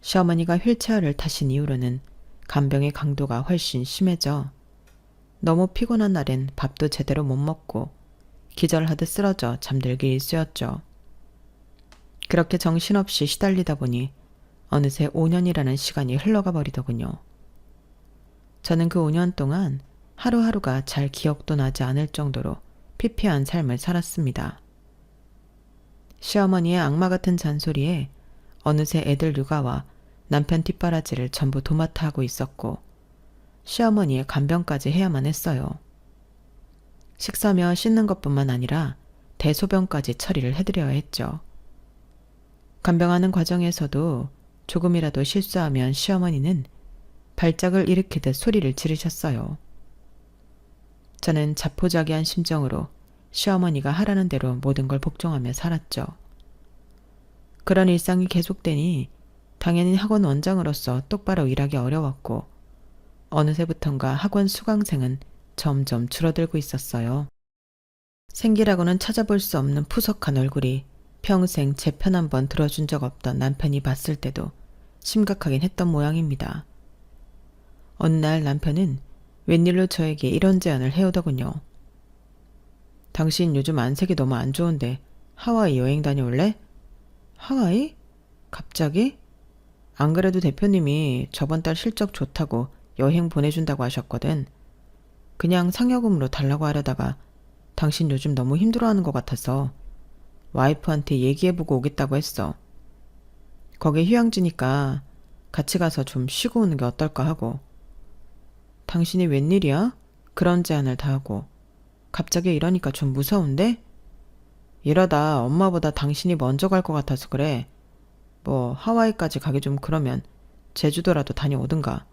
시어머니가 휠체어를 타신 이후로는 간병의 강도가 훨씬 심해져 너무 피곤한 날엔 밥도 제대로 못 먹고 기절하듯 쓰러져 잠들기 일쑤였죠. 그렇게 정신없이 시달리다 보니 어느새 5년이라는 시간이 흘러가 버리더군요. 저는 그 5년 동안 하루하루가 잘 기억도 나지 않을 정도로 피폐한 삶을 살았습니다. 시어머니의 악마 같은 잔소리에 어느새 애들 육아와 남편 뒷바라지를 전부 도맡아 하고 있었고 시어머니의 간병까지 해야만 했어요. 식사며 씻는 것뿐만 아니라 대소변까지 처리를 해드려야 했죠. 간병하는 과정에서도 조금이라도 실수하면 시어머니는 발작을 일으키듯 소리를 지르셨어요. 저는 자포자기한 심정으로 시어머니가 하라는 대로 모든 걸 복종하며 살았죠. 그런 일상이 계속되니 당연히 학원 원장으로서 똑바로 일하기 어려웠고 어느새부턴가 학원 수강생은 점점 줄어들고 있었어요. 생기라고는 찾아볼 수 없는 푸석한 얼굴이 평생 제 편 한 번 들어준 적 없던 남편이 봤을 때도 심각하긴 했던 모양입니다. 어느 날 남편은 웬일로 저에게 이런 제안을 해오더군요. 당신 요즘 안색이 너무 안 좋은데 하와이 여행 다녀올래? 하와이? 갑자기? 안 그래도 대표님이 저번 달 실적 좋다고 여행 보내준다고 하셨거든. 그냥 상여금으로 달라고 하려다가 당신 요즘 너무 힘들어하는 것 같아서 와이프한테 얘기해보고 오겠다고 했어. 거기 휴양지니까 같이 가서 좀 쉬고 오는 게 어떨까 하고. 당신이 웬일이야? 그런 제안을 다 하고. 갑자기 이러니까 좀 무서운데? 이러다 엄마보다 당신이 먼저 갈 것 같아서 그래. 뭐 하와이까지 가기 좀 그러면 제주도라도 다녀오든가.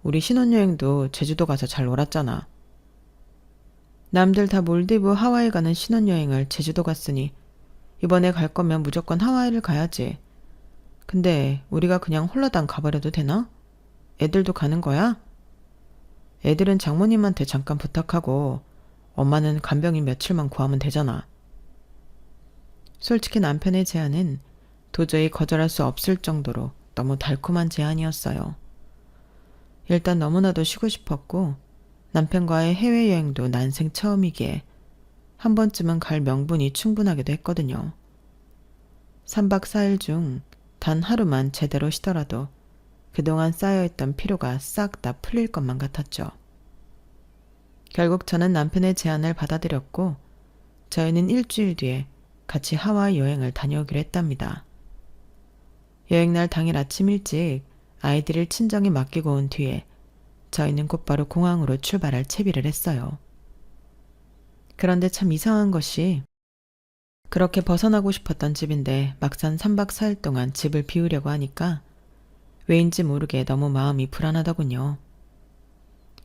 우리 신혼여행도 제주도 가서 잘 놀았잖아. 남들 다 몰디브 하와이 가는 신혼여행을 제주도 갔으니 이번에 갈 거면 무조건 하와이를 가야지. 근데 우리가 그냥 홀라당 가버려도 되나? 애들도 가는 거야? 애들은 장모님한테 잠깐 부탁하고 엄마는 간병인 며칠만 구하면 되잖아. 솔직히 남편의 제안은 도저히 거절할 수 없을 정도로 너무 달콤한 제안이었어요. 일단 너무나도 쉬고 싶었고 남편과의 해외여행도 난생 처음이기에 한 번쯤은 갈 명분이 충분하기도 했거든요. 3박 4일 중 단 하루만 제대로 쉬더라도 그동안 쌓여있던 피로가 싹 다 풀릴 것만 같았죠. 결국 저는 남편의 제안을 받아들였고 저희는 일주일 뒤에 같이 하와이 여행을 다녀오기로 했답니다. 여행날 당일 아침 일찍 아이들을 친정에 맡기고 온 뒤에 저희는 곧바로 공항으로 출발할 채비를 했어요. 그런데 참 이상한 것이 그렇게 벗어나고 싶었던 집인데 막상 3박 4일 동안 집을 비우려고 하니까 왜인지 모르게 너무 마음이 불안하더군요.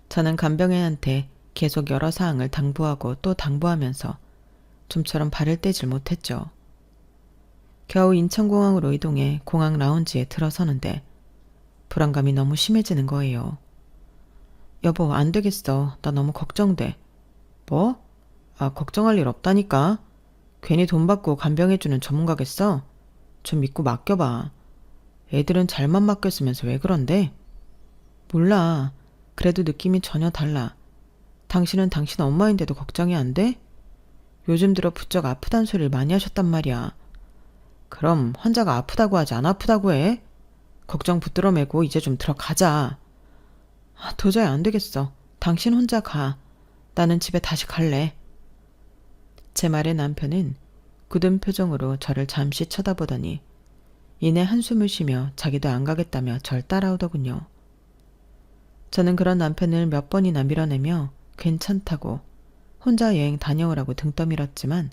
저는 간병인한테 계속 여러 사항을 당부하고 또 당부하면서 좀처럼 발을 떼질 못했죠. 겨우 인천공항으로 이동해 공항 라운지에 들어서는데 불안감이 너무 심해지는 거예요. 여보, 안 되겠어. 나 너무 걱정돼. 뭐? 걱정할 일 없다니까. 괜히 돈 받고 간병해주는 전문가겠어? 좀 믿고 맡겨봐. 애들은 잘만 맡겼으면서 왜 그런데? 몰라. 그래도 느낌이 전혀 달라. 당신은 당신 엄마인데도 걱정이 안 돼? 요즘 들어 부쩍 아프단 소리를 많이 하셨단 말이야. 그럼 환자가 아프다고 하지 안 아프다고 해? 걱정 붙들어 매고 이제 좀 들어가자. 도저히 안 되겠어. 당신 혼자 가. 나는 집에 다시 갈래. 제 말에 남편은 굳은 표정으로 저를 잠시 쳐다보더니 이내 한숨을 쉬며 자기도 안 가겠다며 절 따라오더군요. 저는 그런 남편을 몇 번이나 밀어내며 괜찮다고 혼자 여행 다녀오라고 등 떠밀었지만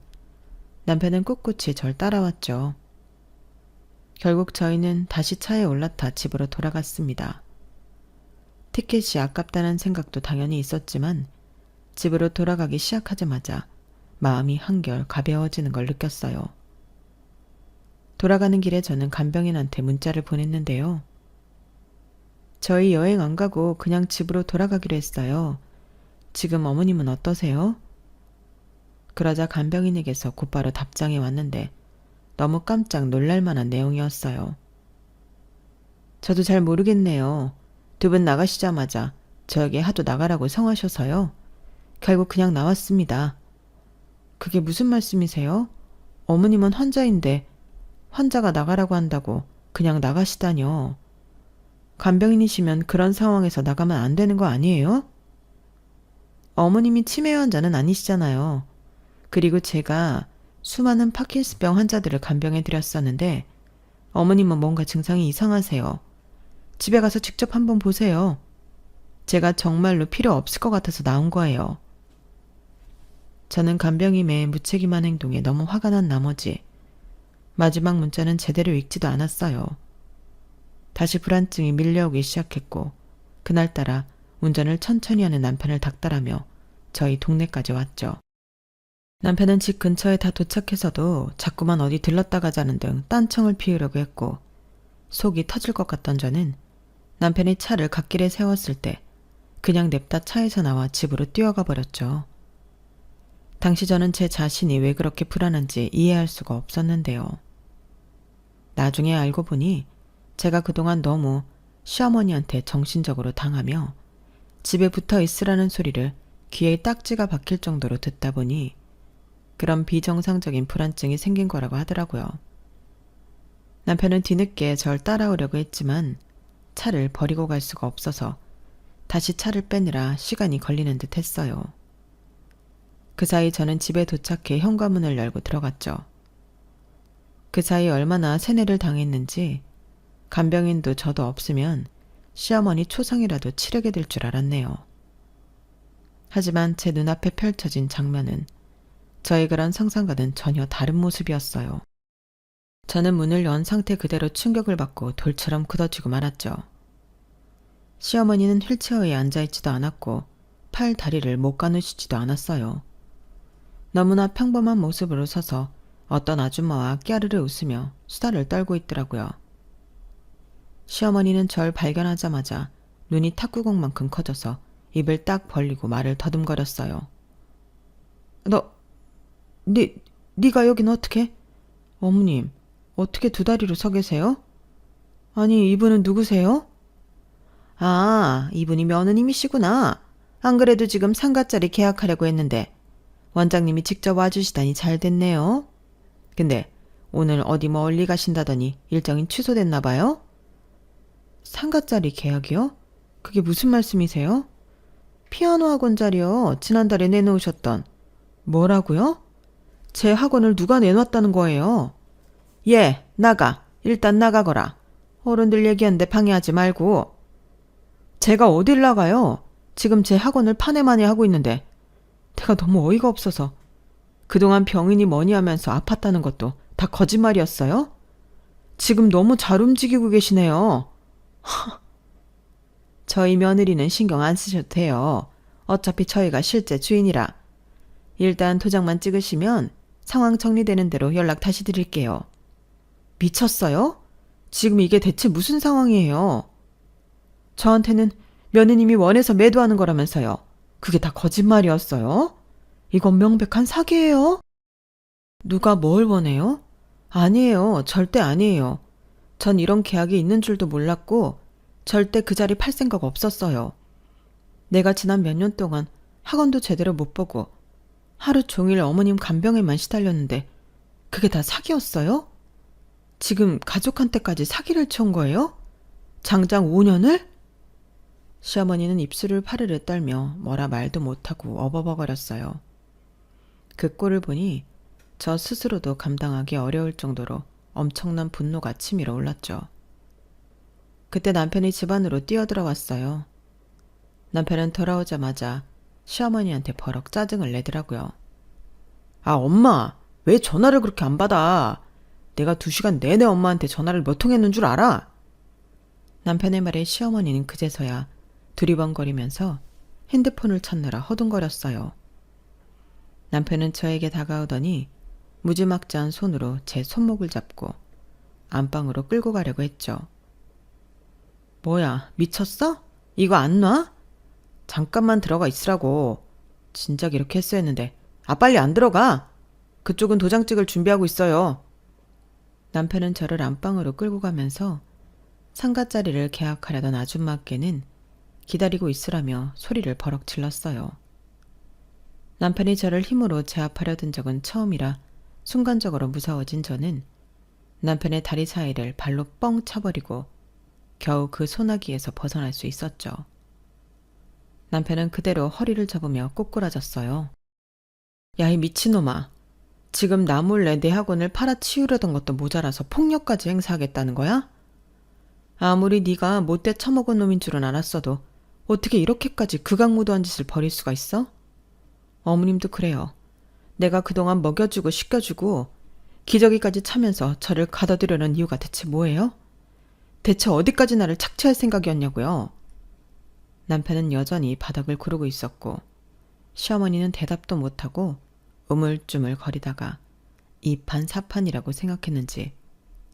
남편은 꿋꿋이 절 따라왔죠. 결국 저희는 다시 차에 올라타 집으로 돌아갔습니다. 티켓이 아깝다는 생각도 당연히 있었지만 집으로 돌아가기 시작하자마자 마음이 한결 가벼워지는 걸 느꼈어요. 돌아가는 길에 저는 간병인한테 문자를 보냈는데요. 저희 여행 안 가고 그냥 집으로 돌아가기로 했어요. 지금 어머님은 어떠세요? 그러자 간병인에게서 곧바로 답장이 왔는데 너무 깜짝 놀랄 만한 내용이었어요. 저도 잘 모르겠네요. 두 분 나가시자마자 저에게 하도 나가라고 성하셔서요. 결국 그냥 나왔습니다. 그게 무슨 말씀이세요? 어머님은 환자인데 환자가 나가라고 한다고 그냥 나가시다뇨. 간병인이시면 그런 상황에서 나가면 안 되는 거 아니에요? 어머님이 치매 환자는 아니시잖아요. 그리고 제가 수많은 파킨스병 환자들을 간병해 드렸었는데 어머님은 뭔가 증상이 이상하세요. 집에 가서 직접 한번 보세요. 제가 정말로 필요 없을 것 같아서 나온 거예요. 저는 간병인의 무책임한 행동에 너무 화가 난 나머지 마지막 문자는 제대로 읽지도 않았어요. 다시 불안증이 밀려오기 시작했고 그날따라 운전을 천천히 하는 남편을 닥달하며 저희 동네까지 왔죠. 남편은 집 근처에 다 도착해서도 자꾸만 어디 들렀다 가자는 등 딴청을 피우려고 했고 속이 터질 것 같던 저는 남편이 차를 갓길에 세웠을 때 그냥 냅다 차에서 나와 집으로 뛰어가 버렸죠. 당시 저는 제 자신이 왜 그렇게 불안한지 이해할 수가 없었는데요. 나중에 알고 보니 제가 그동안 너무 시어머니한테 정신적으로 당하며 집에 붙어 있으라는 소리를 귀에 딱지가 박힐 정도로 듣다 보니 그런 비정상적인 불안증이 생긴 거라고 하더라고요. 남편은 뒤늦게 절 따라오려고 했지만 차를 버리고 갈 수가 없어서 다시 차를 빼느라 시간이 걸리는 듯 했어요. 그 사이 저는 집에 도착해 현관문을 열고 들어갔죠. 그 사이 얼마나 세뇌를 당했는지 간병인도 저도 없으면 시어머니 초상이라도 치르게 될 줄 알았네요. 하지만 제 눈앞에 펼쳐진 장면은 저의 그런 상상과는 전혀 다른 모습이었어요. 저는 문을 연 상태 그대로 충격을 받고 돌처럼 굳어지고 말았죠. 시어머니는 휠체어에 앉아있지도 않았고 팔 다리를 못 가누시지도 않았어요. 너무나 평범한 모습으로 서서 어떤 아줌마와 깨르르 웃으며 수다를 떨고 있더라고요. 시어머니는 절 발견하자마자 눈이 탁구공만큼 커져서 입을 딱 벌리고 말을 더듬거렸어요. 네가 여긴 어떻게? 어머님, 어떻게 두 다리로 서 계세요? 아니, 이분은 누구세요? 아, 이분이 며느님이시구나. 안 그래도 지금 상가짜리 계약하려고 했는데 원장님이 직접 와주시다니 잘 됐네요. 근데 오늘 어디 멀리 가신다더니 일정이 취소됐나 봐요? 상가짜리 계약이요? 그게 무슨 말씀이세요? 피아노 학원 자리요. 지난달에 내놓으셨던. 뭐라고요? 제 학원을 누가 내놨다는 거예요? 예, 나가. 일단 나가거라. 어른들 얘기하는데 방해하지 말고. 제가 어딜 나가요? 지금 제 학원을 파내마내 하고 있는데 내가 너무 어이가 없어서 그동안 병인이 뭐니 하면서 아팠다는 것도 다 거짓말이었어요? 지금 너무 잘 움직이고 계시네요. 저희 며느리는 신경 안 쓰셔도 돼요. 어차피 저희가 실제 주인이라. 일단 도장만 찍으시면 상황 정리되는 대로 연락 다시 드릴게요. 미쳤어요? 지금 이게 대체 무슨 상황이에요? 저한테는 며느님이 원해서 매도하는 거라면서요. 그게 다 거짓말이었어요? 이건 명백한 사기예요? 누가 뭘 원해요? 아니에요. 절대 아니에요. 전 이런 계약이 있는 줄도 몰랐고 절대 그 자리 팔 생각 없었어요. 내가 지난 몇 년 동안 학원도 제대로 못 보고 하루 종일 어머님 간병에만 시달렸는데 그게 다 사기였어요? 지금 가족한테까지 사기를 친 거예요? 장장 5년을? 시어머니는 입술을 파르르 떨며 뭐라 말도 못하고 어버버거렸어요. 그 꼴을 보니 저 스스로도 감당하기 어려울 정도로 엄청난 분노가 치밀어 올랐죠. 그때 남편이 집 안으로 뛰어들어왔어요. 남편은 돌아오자마자 시어머니한테 버럭 짜증을 내더라고요. 아, 엄마, 왜 전화를 그렇게 안 받아? 내가 2시간 내내 엄마한테 전화를 몇 통 했는 줄 알아? 남편의 말에 시어머니는 그제서야 두리번거리면서 핸드폰을 찾느라 허둥거렸어요. 남편은 저에게 다가오더니 무지막지한 손으로 제 손목을 잡고 안방으로 끌고 가려고 했죠. 뭐야, 미쳤어? 이거 안 놔? 잠깐만 들어가 있으라고. 진작 이렇게 했어야 했는데. 아, 빨리 안 들어가. 그쪽은 도장 찍을 준비하고 있어요. 남편은 저를 안방으로 끌고 가면서 상가자리를 계약하려던 아줌마께는 기다리고 있으라며 소리를 버럭 질렀어요. 남편이 저를 힘으로 제압하려던 적은 처음이라 순간적으로 무서워진 저는 남편의 다리 사이를 발로 뻥 차버리고 겨우 그 소나기에서 벗어날 수 있었죠. 남편은 그대로 허리를 접으며 꼬꾸라졌어요. 야, 이 미친놈아. 지금 나 몰래 내 학원을 팔아치우려던 것도 모자라서 폭력까지 행사하겠다는 거야? 아무리 네가 못돼 처먹은 놈인 줄은 알았어도 어떻게 이렇게까지 극악무도한 짓을 벌일 수가 있어? 어머님도 그래요. 내가 그동안 먹여주고 씻겨주고 기저귀까지 차면서 저를 가둬두려는 이유가 대체 뭐예요? 대체 어디까지 나를 착취할 생각이었냐고요? 남편은 여전히 바닥을 구르고 있었고 시어머니는 대답도 못하고 우물쭈물 거리다가 이판사판이라고 생각했는지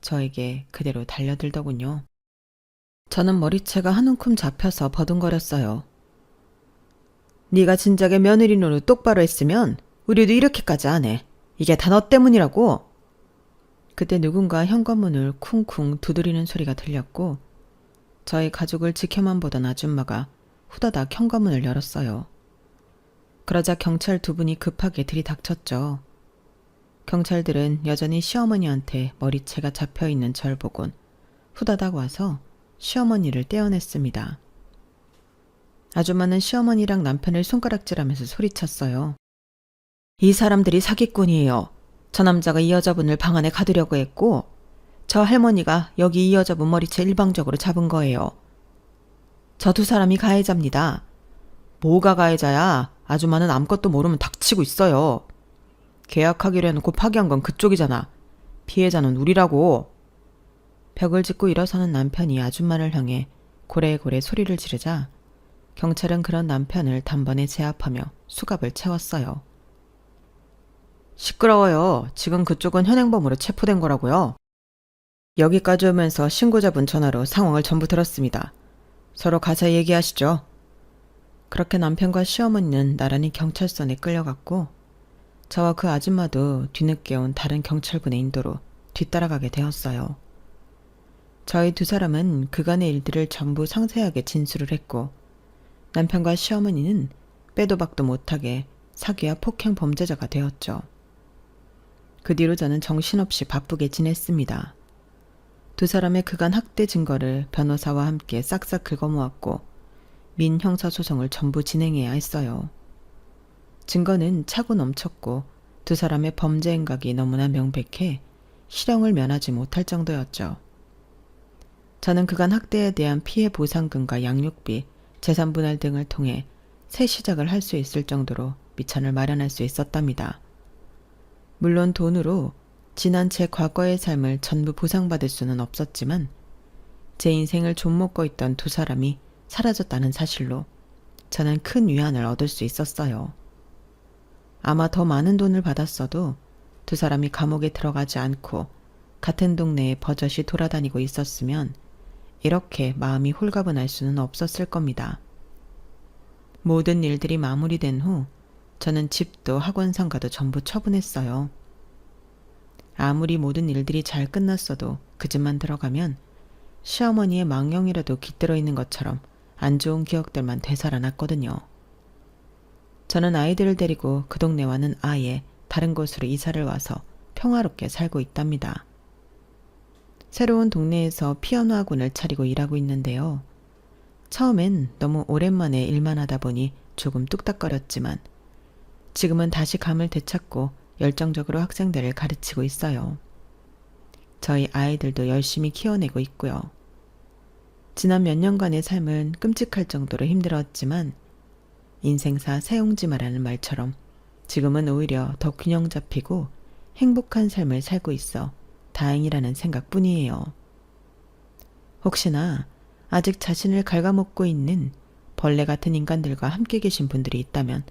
저에게 그대로 달려들더군요. 저는 머리채가 한 움큼 잡혀서 버둥거렸어요. 네가 진작에 며느리 노릇 똑바로 했으면 우리도 이렇게까지 안 해. 이게 다 너 때문이라고. 그때 누군가 현관문을 쿵쿵 두드리는 소리가 들렸고 저희 가족을 지켜만 보던 아줌마가 후다닥 현관문을 열었어요. 그러자 경찰 2분이 급하게 들이닥쳤죠. 경찰들은 여전히 시어머니한테 머리채가 잡혀있는 절 보곤 후다닥 와서 시어머니를 떼어냈습니다. 아줌마는 시어머니랑 남편을 손가락질하면서 소리쳤어요. 이 사람들이 사기꾼이에요. 저 남자가 이 여자분을 방 안에 가두려고 했고 저 할머니가 여기 이 여자분 머리채 일방적으로 잡은 거예요. 저 2사람이 가해자입니다. 뭐가 가해자야? 아줌마는 아무것도 모르면 닥치고 있어요. 계약하기로 해놓고 파기한 건 그쪽이잖아. 피해자는 우리라고. 벽을 짚고 일어서는 남편이 아줌마를 향해 고래고래 소리를 지르자 경찰은 그런 남편을 단번에 제압하며 수갑을 채웠어요. 시끄러워요. 지금 그쪽은 현행범으로 체포된 거라고요. 여기까지 오면서 신고자분 전화로 상황을 전부 들었습니다. 서로 가서 얘기하시죠. 그렇게 남편과 시어머니는 나란히 경찰선에 끌려갔고 저와 그 아줌마도 뒤늦게 온 다른 경찰분의 인도로 뒤따라가게 되었어요. 저희 2사람은 그간의 일들을 전부 상세하게 진술을 했고 남편과 시어머니는 빼도 박도 못하게 사기와 폭행 범죄자가 되었죠. 그 뒤로 저는 정신없이 바쁘게 지냈습니다. 2사람의 그간 학대 증거를 변호사와 함께 싹싹 긁어모았고 민형사소송을 전부 진행해야 했어요. 증거는 차고 넘쳤고 2사람의 범죄 행각이 너무나 명백해 실형을 면하지 못할 정도였죠. 저는 그간 학대에 대한 피해 보상금과 양육비, 재산분할 등을 통해 새 시작을 할 수 있을 정도로 미천을 마련할 수 있었답니다. 물론 돈으로 지난 제 과거의 삶을 전부 보상받을 수는 없었지만 제 인생을 좀먹고 있던 2사람이 사라졌다는 사실로 저는 큰 위안을 얻을 수 있었어요. 아마 더 많은 돈을 받았어도 2사람이 감옥에 들어가지 않고 같은 동네에 버젓이 돌아다니고 있었으면 이렇게 마음이 홀가분할 수는 없었을 겁니다. 모든 일들이 마무리된 후 저는 집도 학원 상가도 전부 처분했어요. 아무리 모든 일들이 잘 끝났어도 그 집만 들어가면 시어머니의 망령이라도 깃들어 있는 것처럼 안 좋은 기억들만 되살아났거든요. 저는 아이들을 데리고 그 동네와는 아예 다른 곳으로 이사를 와서 평화롭게 살고 있답니다. 새로운 동네에서 피아노 학원을 차리고 일하고 있는데요. 처음엔 너무 오랜만에 일만 하다 보니 조금 뚝딱거렸지만 지금은 다시 감을 되찾고 열정적으로 학생들을 가르치고 있어요. 저희 아이들도 열심히 키워내고 있고요. 지난 몇 년간의 삶은 끔찍할 정도로 힘들었지만 인생사 사용지마라는 말처럼 지금은 오히려 더 균형 잡히고 행복한 삶을 살고 있어 다행이라는 생각뿐이에요. 혹시나 아직 자신을 갉아먹고 있는 벌레 같은 인간들과 함께 계신 분들이 있다면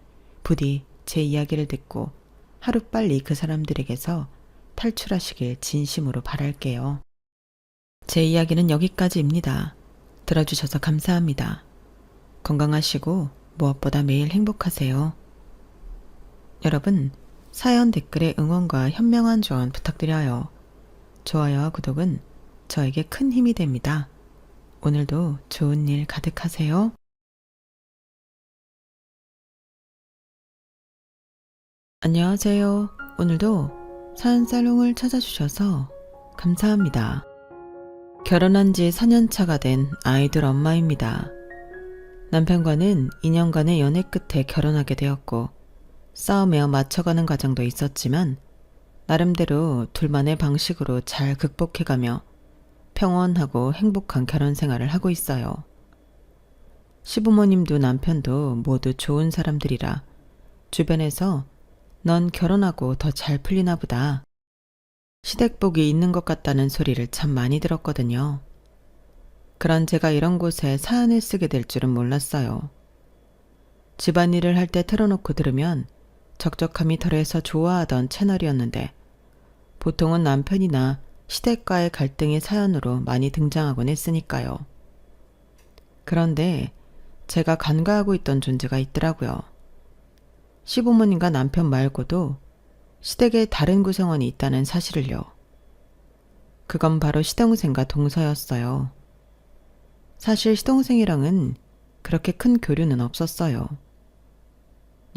부디 제 이야기를 듣고 하루빨리 그 사람들에게서 탈출하시길 진심으로 바랄게요. 제 이야기는 여기까지입니다. 들어주셔서 감사합니다. 건강하시고 무엇보다 매일 행복하세요. 여러분, 사연 댓글에 응원과 현명한 조언 부탁드려요. 좋아요와 구독은 저에게 큰 힘이 됩니다. 오늘도 좋은 일 가득하세요. 안녕하세요. 오늘도 사연 살롱을 찾아주셔서 감사합니다. 결혼한 지 4년차가 된 아이들 엄마입니다. 남편과는 2년간의 연애 끝에 결혼하게 되었고 싸우며 맞춰가는 과정도 있었지만 나름대로 둘만의 방식으로 잘 극복해가며 평온하고 행복한 결혼 생활을 하고 있어요. 시부모님도 남편도 모두 좋은 사람들이라 주변에서 넌 결혼하고 더 잘 풀리나 보다. 시댁복이 있는 것 같다는 소리를 참 많이 들었거든요. 그런 제가 이런 곳에 사연을 쓰게 될 줄은 몰랐어요. 집안일을 할 때 틀어놓고 들으면 적적함이 덜해서 좋아하던 채널이었는데 보통은 남편이나 시댁과의 갈등의 사연으로 많이 등장하곤 했으니까요. 그런데 제가 간과하고 있던 존재가 있더라고요. 시부모님과 남편 말고도 시댁에 다른 구성원이 있다는 사실을요. 그건 바로 시동생과 동서였어요. 사실 시동생이랑은 그렇게 큰 교류는 없었어요.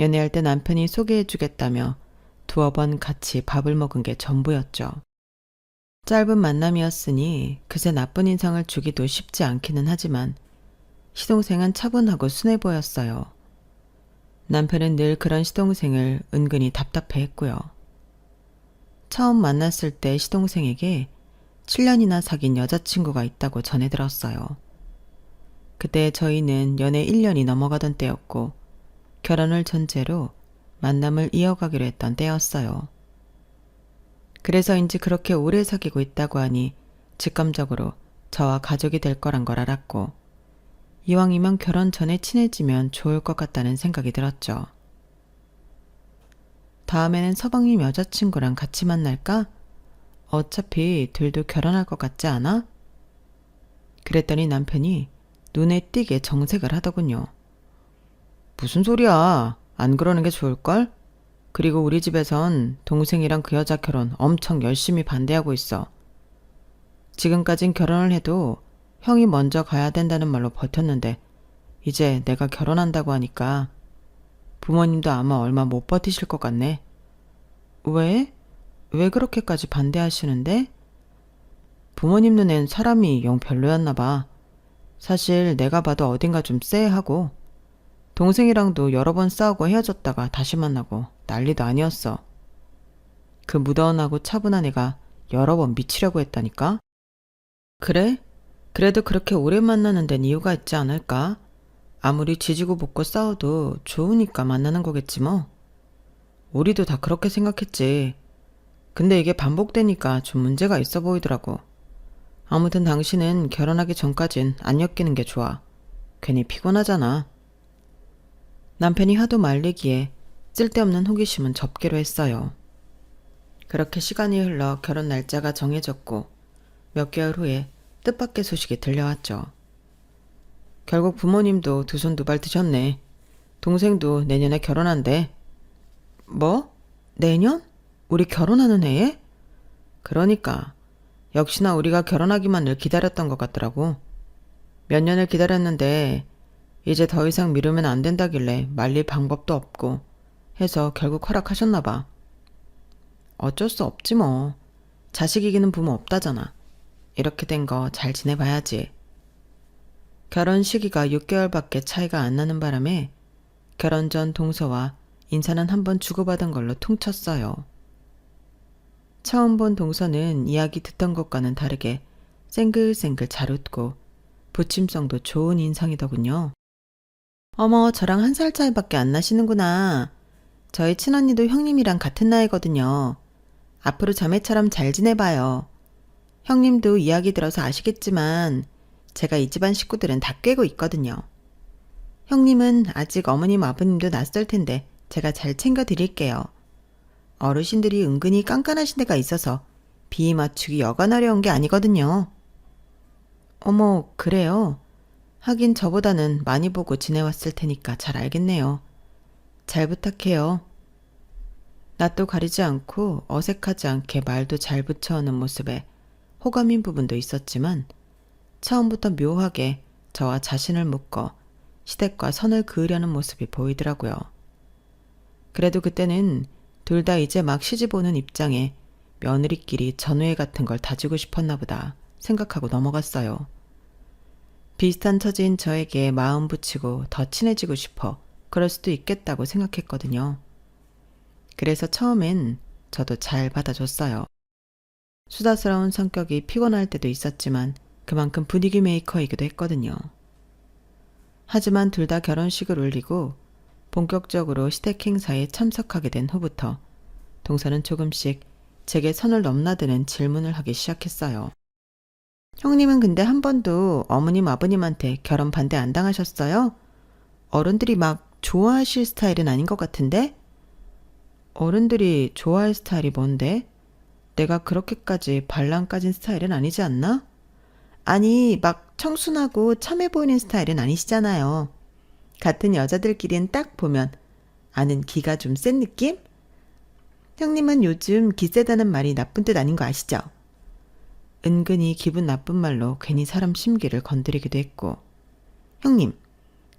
연애할 때 남편이 소개해주겠다며 두어 번 같이 밥을 먹은 게 전부였죠. 짧은 만남이었으니 그새 나쁜 인상을 주기도 쉽지 않기는 하지만 시동생은 차분하고 순해 보였어요. 남편은 늘 그런 시동생을 은근히 답답해했고요. 처음 만났을 때 시동생에게 7년이나 사귄 여자친구가 있다고 전해 들었어요. 그때 저희는 연애 1년이 넘어가던 때였고 결혼을 전제로 만남을 이어가기로 했던 때였어요. 그래서인지 그렇게 오래 사귀고 있다고 하니 직감적으로 저와 가족이 될 거란 걸 알았고 이왕이면 결혼 전에 친해지면 좋을 것 같다는 생각이 들었죠. 다음에는 서방님 여자친구랑 같이 만날까? 어차피 둘도 결혼할 것 같지 않아? 그랬더니 남편이 눈에 띄게 정색을 하더군요. 무슨 소리야? 안 그러는 게 좋을걸? 그리고 우리 집에선 동생이랑 그 여자 결혼 엄청 열심히 반대하고 있어. 지금까진 결혼을 해도 형이 먼저 가야 된다는 말로 버텼는데 이제 내가 결혼한다고 하니까 부모님도 아마 얼마 못 버티실 것 같네. 왜? 왜 그렇게까지 반대하시는데? 부모님 눈엔 사람이 영 별로였나 봐. 사실 내가 봐도 어딘가 좀 쎄하고 동생이랑도 여러 번 싸우고 헤어졌다가 다시 만나고 난리도 아니었어. 그 무던하고 차분한 애가 여러 번 미치려고 했다니까? 그래? 그래도 그렇게 오래 만나는 데는 이유가 있지 않을까? 아무리 지지고 볶고 싸워도 좋으니까 만나는 거겠지 뭐. 우리도 다 그렇게 생각했지. 근데 이게 반복되니까 좀 문제가 있어 보이더라고. 아무튼 당신은 결혼하기 전까진 안 엮이는 게 좋아. 괜히 피곤하잖아. 남편이 하도 말리기에 쓸데없는 호기심은 접기로 했어요. 그렇게 시간이 흘러 결혼 날짜가 정해졌고 몇 개월 후에 뜻밖의 소식이 들려왔죠. 결국 부모님도 두 손 두 발 드셨네. 동생도 내년에 결혼한대. 뭐? 내년? 우리 결혼하는 해에? 그러니까 역시나 우리가 결혼하기만을 기다렸던 것 같더라고. 몇 년을 기다렸는데 이제 더 이상 미루면 안 된다길래 말릴 방법도 없고 해서 결국 허락하셨나 봐. 어쩔 수 없지 뭐. 자식 이기는 부모 없다잖아. 이렇게 된 거 잘 지내봐야지. 결혼 시기가 6개월밖에 차이가 안 나는 바람에 결혼 전 동서와 인사는 한번 주고받은 걸로 퉁쳤어요. 처음 본 동서는 이야기 듣던 것과는 다르게 생글생글 잘 웃고 부침성도 좋은 인상이더군요. 어머, 저랑 1살 차이밖에 안 나시는구나. 저희 친언니도 형님이랑 같은 나이거든요. 앞으로 자매처럼 잘 지내봐요. 형님도 이야기 들어서 아시겠지만 제가 이 집안 식구들은 다 꿰고 있거든요. 형님은 아직 어머님 아버님도 낯설 텐데 제가 잘 챙겨드릴게요. 어르신들이 은근히 깐깐하신 데가 있어서 비위 맞추기 여간 어려운 게 아니거든요. 어머, 그래요? 하긴 저보다는 많이 보고 지내왔을 테니까 잘 알겠네요. 잘 부탁해요. 낯도 가리지 않고 어색하지 않게 말도 잘 붙여오는 모습에 호감인 부분도 있었지만 처음부터 묘하게 저와 자신을 묶어 시댁과 선을 그으려는 모습이 보이더라고요. 그래도 그때는 둘 다 이제 막 시집 오는 입장에 며느리끼리 전우회 같은 걸 다지고 싶었나 보다 생각하고 넘어갔어요. 비슷한 처지인 저에게 마음 붙이고 더 친해지고 싶어 그럴 수도 있겠다고 생각했거든요. 그래서 처음엔 저도 잘 받아줬어요. 수다스러운 성격이 피곤할 때도 있었지만 그만큼 분위기 메이커이기도 했거든요. 하지만 둘 다 결혼식을 올리고 본격적으로 시댁 행사에 참석하게 된 후부터 동서는 조금씩 제게 선을 넘나드는 질문을 하기 시작했어요. 형님은 근데 한 번도 어머님 아버님한테 결혼 반대 안 당하셨어요? 어른들이 막 좋아하실 스타일은 아닌 것 같은데? 어른들이 좋아할 스타일이 뭔데? 내가 그렇게까지 발랑 까진 스타일은 아니지 않나? 아니, 막 청순하고 참해 보이는 스타일은 아니시잖아요. 같은 여자들끼리는 딱 보면 아는 기가 좀 센 느낌? 형님은 요즘 기 세다는 말이 나쁜 뜻 아닌 거 아시죠? 은근히 기분 나쁜 말로 괜히 사람 심기를 건드리기도 했고. 형님,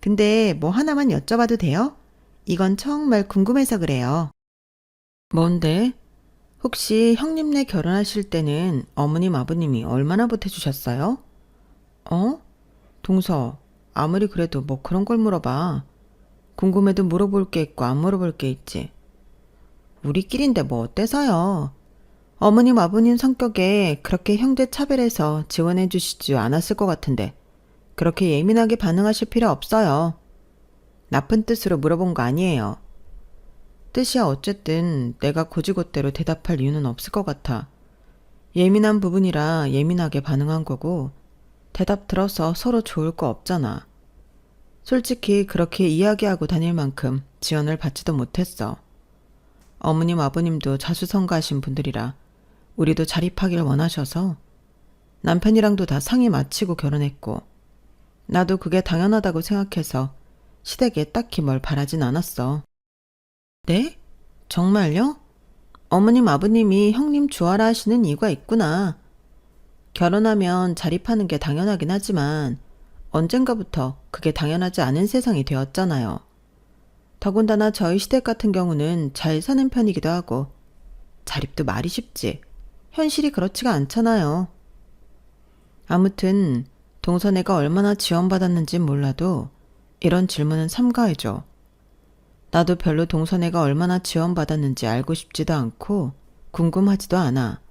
근데 뭐 하나만 여쭤봐도 돼요? 이건 정말 궁금해서 그래요. 뭔데? 혹시 형님네 결혼하실 때는 어머님 아버님이 얼마나 보태주셨어요? 어? 동서, 아무리 그래도 뭐 그런 걸 물어봐. 궁금해도 물어볼 게 있고 안 물어볼 게 있지. 우리끼리인데 뭐 어때서요? 어머님 아버님 성격에 그렇게 형제 차별해서 지원해 주시지 않았을 것 같은데 그렇게 예민하게 반응하실 필요 없어요. 나쁜 뜻으로 물어본 거 아니에요. 뜻이야 어쨌든 내가 고지고대로 대답할 이유는 없을 것 같아. 예민한 부분이라 예민하게 반응한 거고 대답 들어서 서로 좋을 거 없잖아. 솔직히 그렇게 이야기하고 다닐 만큼 지원을 받지도 못했어. 어머님 아버님도 자수성가하신 분들이라 우리도 자립하길 원하셔서 남편이랑도 다 상의 마치고 결혼했고 나도 그게 당연하다고 생각해서 시댁에 딱히 뭘 바라진 않았어. 네? 정말요? 어머님 아버님이 형님 좋아라 하시는 이유가 있구나. 결혼하면 자립하는 게 당연하긴 하지만 언젠가부터 그게 당연하지 않은 세상이 되었잖아요. 더군다나 저희 시댁 같은 경우는 잘 사는 편이기도 하고 자립도 말이 쉽지 현실이 그렇지가 않잖아요. 아무튼 동서네가 얼마나 지원받았는진 몰라도 이런 질문은 삼가해줘. 나도 별로 동서네가 얼마나 지원받았는지 알고 싶지도 않고 궁금하지도 않아.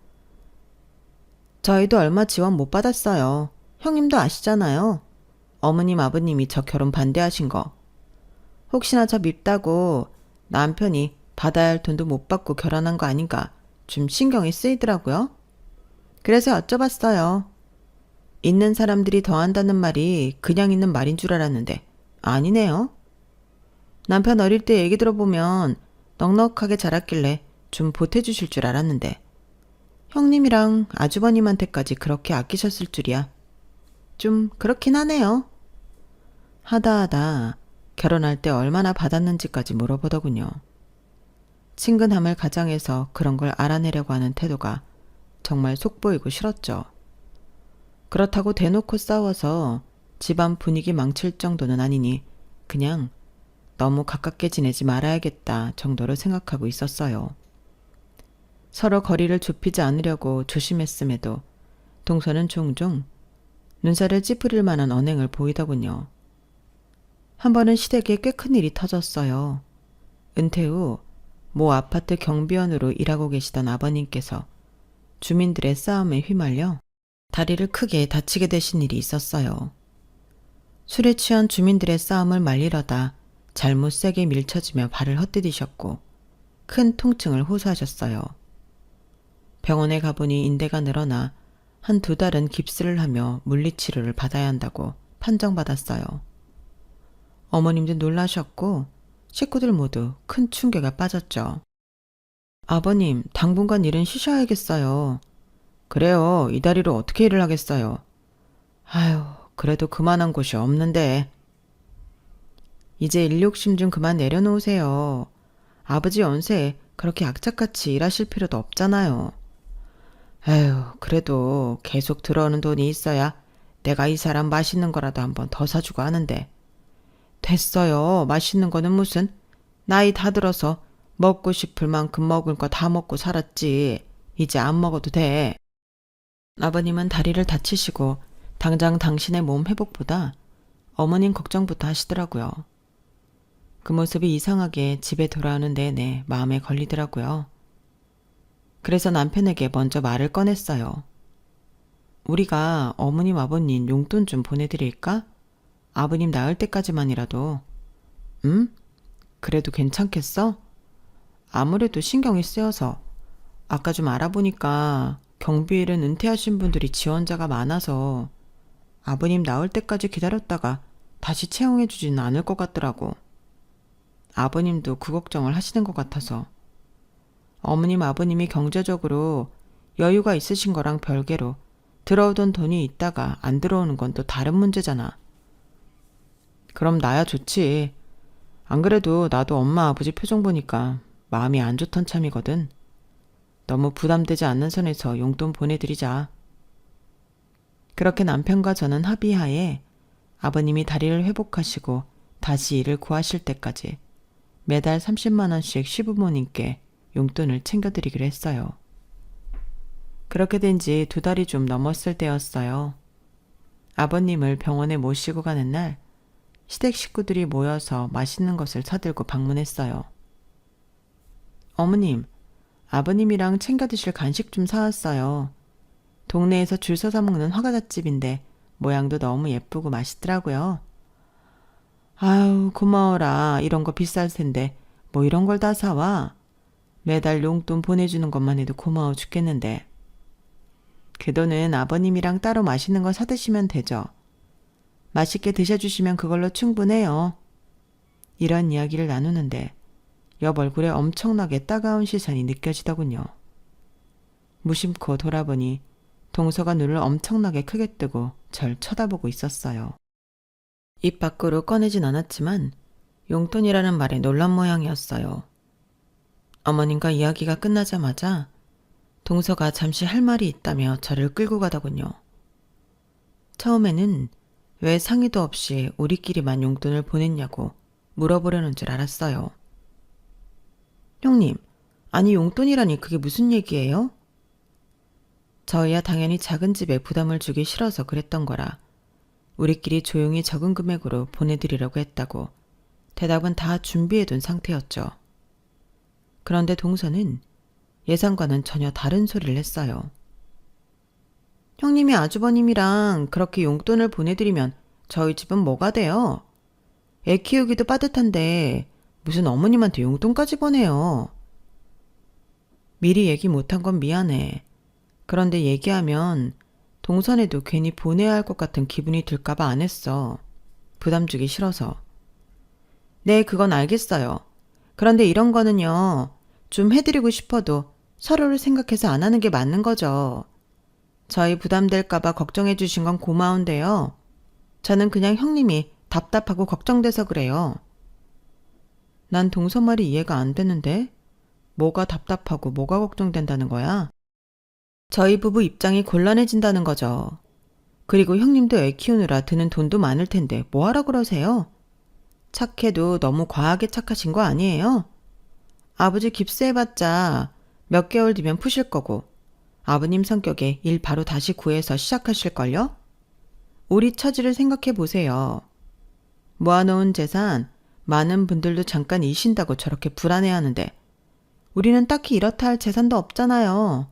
저희도 얼마 지원 못 받았어요. 형님도 아시잖아요. 어머님 아버님이 저 결혼 반대하신 거. 혹시나 저 밉다고 남편이 받아야 할 돈도 못 받고 결혼한 거 아닌가 좀 신경이 쓰이더라고요. 그래서 여쭤봤어요. 있는 사람들이 더 한다는 말이 그냥 있는 말인 줄 알았는데 아니네요. 남편 어릴 때 얘기 들어보면 넉넉하게 자랐길래 좀 보태주실 줄 알았는데 형님이랑 아주버님한테까지 그렇게 아끼셨을 줄이야. 좀 그렇긴 하네요. 하다 결혼할 때 얼마나 받았는지까지 물어보더군요. 친근함을 가장해서 그런 걸 알아내려고 하는 태도가 정말 속보이고 싫었죠. 그렇다고 대놓고 싸워서 집안 분위기 망칠 정도는 아니니 그냥 너무 가깝게 지내지 말아야겠다 정도로 생각하고 있었어요. 서로 거리를 좁히지 않으려고 조심했음에도 동서는 종종 눈살을 찌푸릴 만한 언행을 보이더군요. 한 번은 시댁에 꽤 큰 일이 터졌어요. 은퇴 후 모 아파트 경비원으로 일하고 계시던 아버님께서 주민들의 싸움에 휘말려 다리를 크게 다치게 되신 일이 있었어요. 술에 취한 주민들의 싸움을 말리려다 잘못 세게 밀쳐지며 발을 헛디디셨고 큰 통증을 호소하셨어요. 병원에 가보니 인대가 늘어나 한 2달은 깁스를 하며 물리치료를 받아야 한다고 판정받았어요. 어머님도 놀라셨고 식구들 모두 큰 충격에 빠졌죠. 아버님, 당분간 일은 쉬셔야겠어요. 그래요, 이 다리로 어떻게 일을 하겠어요. 아유, 그래도 그만한 곳이 없는데. 이제 일 욕심 좀 그만 내려놓으세요. 아버지 연세에 그렇게 악착같이 일하실 필요도 없잖아요. 에휴, 그래도 계속 들어오는 돈이 있어야 내가 이 사람 맛있는 거라도 한번 더 사주고 하는데. 됐어요. 맛있는 거는 무슨. 나이 다 들어서 먹고 싶을 만큼 먹을 거 다 먹고 살았지. 이제 안 먹어도 돼. 아버님은 다리를 다치시고 당장 당신의 몸 회복보다 어머님 걱정부터 하시더라고요. 그 모습이 이상하게 집에 돌아오는 내내 마음에 걸리더라고요. 그래서 남편에게 먼저 말을 꺼냈어요. 우리가 어머님 아버님 용돈 좀 보내드릴까? 아버님 나을 때까지만이라도. 응? 그래도 괜찮겠어? 아무래도 신경이 쓰여서. 아까 좀 알아보니까 경비일은 은퇴하신 분들이 지원자가 많아서 아버님 나을 때까지 기다렸다가 다시 채용해주지는 않을 것 같더라고. 아버님도 그 걱정을 하시는 것 같아서. 어머님 아버님이 경제적으로 여유가 있으신 거랑 별개로 들어오던 돈이 있다가 안 들어오는 건 또 다른 문제잖아. 그럼 나야 좋지. 안 그래도 나도 엄마 아버지 표정 보니까 마음이 안 좋던 참이거든. 너무 부담되지 않는 선에서 용돈 보내드리자. 그렇게 남편과 저는 합의하에 아버님이 다리를 회복하시고 다시 일을 구하실 때까지 매달 30만 원씩 시부모님께 용돈을 챙겨드리기로 했어요. 그렇게 된 지 2달이 좀 넘었을 때였어요. 아버님을 병원에 모시고 가는 날 시댁 식구들이 모여서 맛있는 것을 사들고 방문했어요. 어머님, 아버님이랑 챙겨 드실 간식 좀 사왔어요. 동네에서 줄 서서 먹는 화과자집인데 모양도 너무 예쁘고 맛있더라고요. 아유, 고마워라. 이런 거 비쌀 텐데 뭐 이런 걸 다 사와. 매달 용돈 보내주는 것만 해도 고마워 죽겠는데. 그 돈은 아버님이랑 따로 맛있는 거 사드시면 되죠. 맛있게 드셔주시면 그걸로 충분해요. 이런 이야기를 나누는데 옆 얼굴에 엄청나게 따가운 시선이 느껴지더군요. 무심코 돌아보니 동서가 눈을 엄청나게 크게 뜨고 절 쳐다보고 있었어요. 입 밖으로 꺼내진 않았지만 용돈이라는 말에 놀란 모양이었어요. 어머님과 이야기가 끝나자마자 동서가 잠시 할 말이 있다며 저를 끌고 가더군요. 처음에는 왜 상의도 없이 우리끼리만 용돈을 보냈냐고 물어보려는 줄 알았어요. 형님, 아니 용돈이라니 그게 무슨 얘기예요? 저희야 당연히 작은 집에 부담을 주기 싫어서 그랬던 거라 우리끼리 조용히 적은 금액으로 보내드리려고 했다고 대답은 다 준비해둔 상태였죠. 그런데 동서는 예상과는 전혀 다른 소리를 했어요. 형님이 아주버님이랑 그렇게 용돈을 보내드리면 저희 집은 뭐가 돼요? 애 키우기도 빠듯한데 무슨 어머님한테 용돈까지 보내요. 미리 얘기 못한 건 미안해. 그런데 얘기하면 동선에도 괜히 보내야 할 것 같은 기분이 들까봐 안 했어. 부담 주기 싫어서. 네, 그건 알겠어요. 그런데 이런 거는요. 좀 해드리고 싶어도 서로를 생각해서 안 하는 게 맞는 거죠. 저희 부담될까봐 걱정해 주신 건 고마운데요. 저는 그냥 형님이 답답하고 걱정돼서 그래요. 난 동서 말이 이해가 안 되는데 뭐가 답답하고 뭐가 걱정된다는 거야? 저희 부부 입장이 곤란해진다는 거죠. 그리고 형님도 애 키우느라 드는 돈도 많을 텐데 뭐하라 그러세요? 착해도 너무 과하게 착하신 거 아니에요? 아버지 깁스해봤자 몇 개월 뒤면 푸실 거고 아버님 성격에 일 바로 다시 구해서 시작하실걸요? 우리 처지를 생각해 보세요. 모아놓은 재산 많은 분들도 잠깐 이신다고 저렇게 불안해하는데 우리는 딱히 이렇다 할 재산도 없잖아요.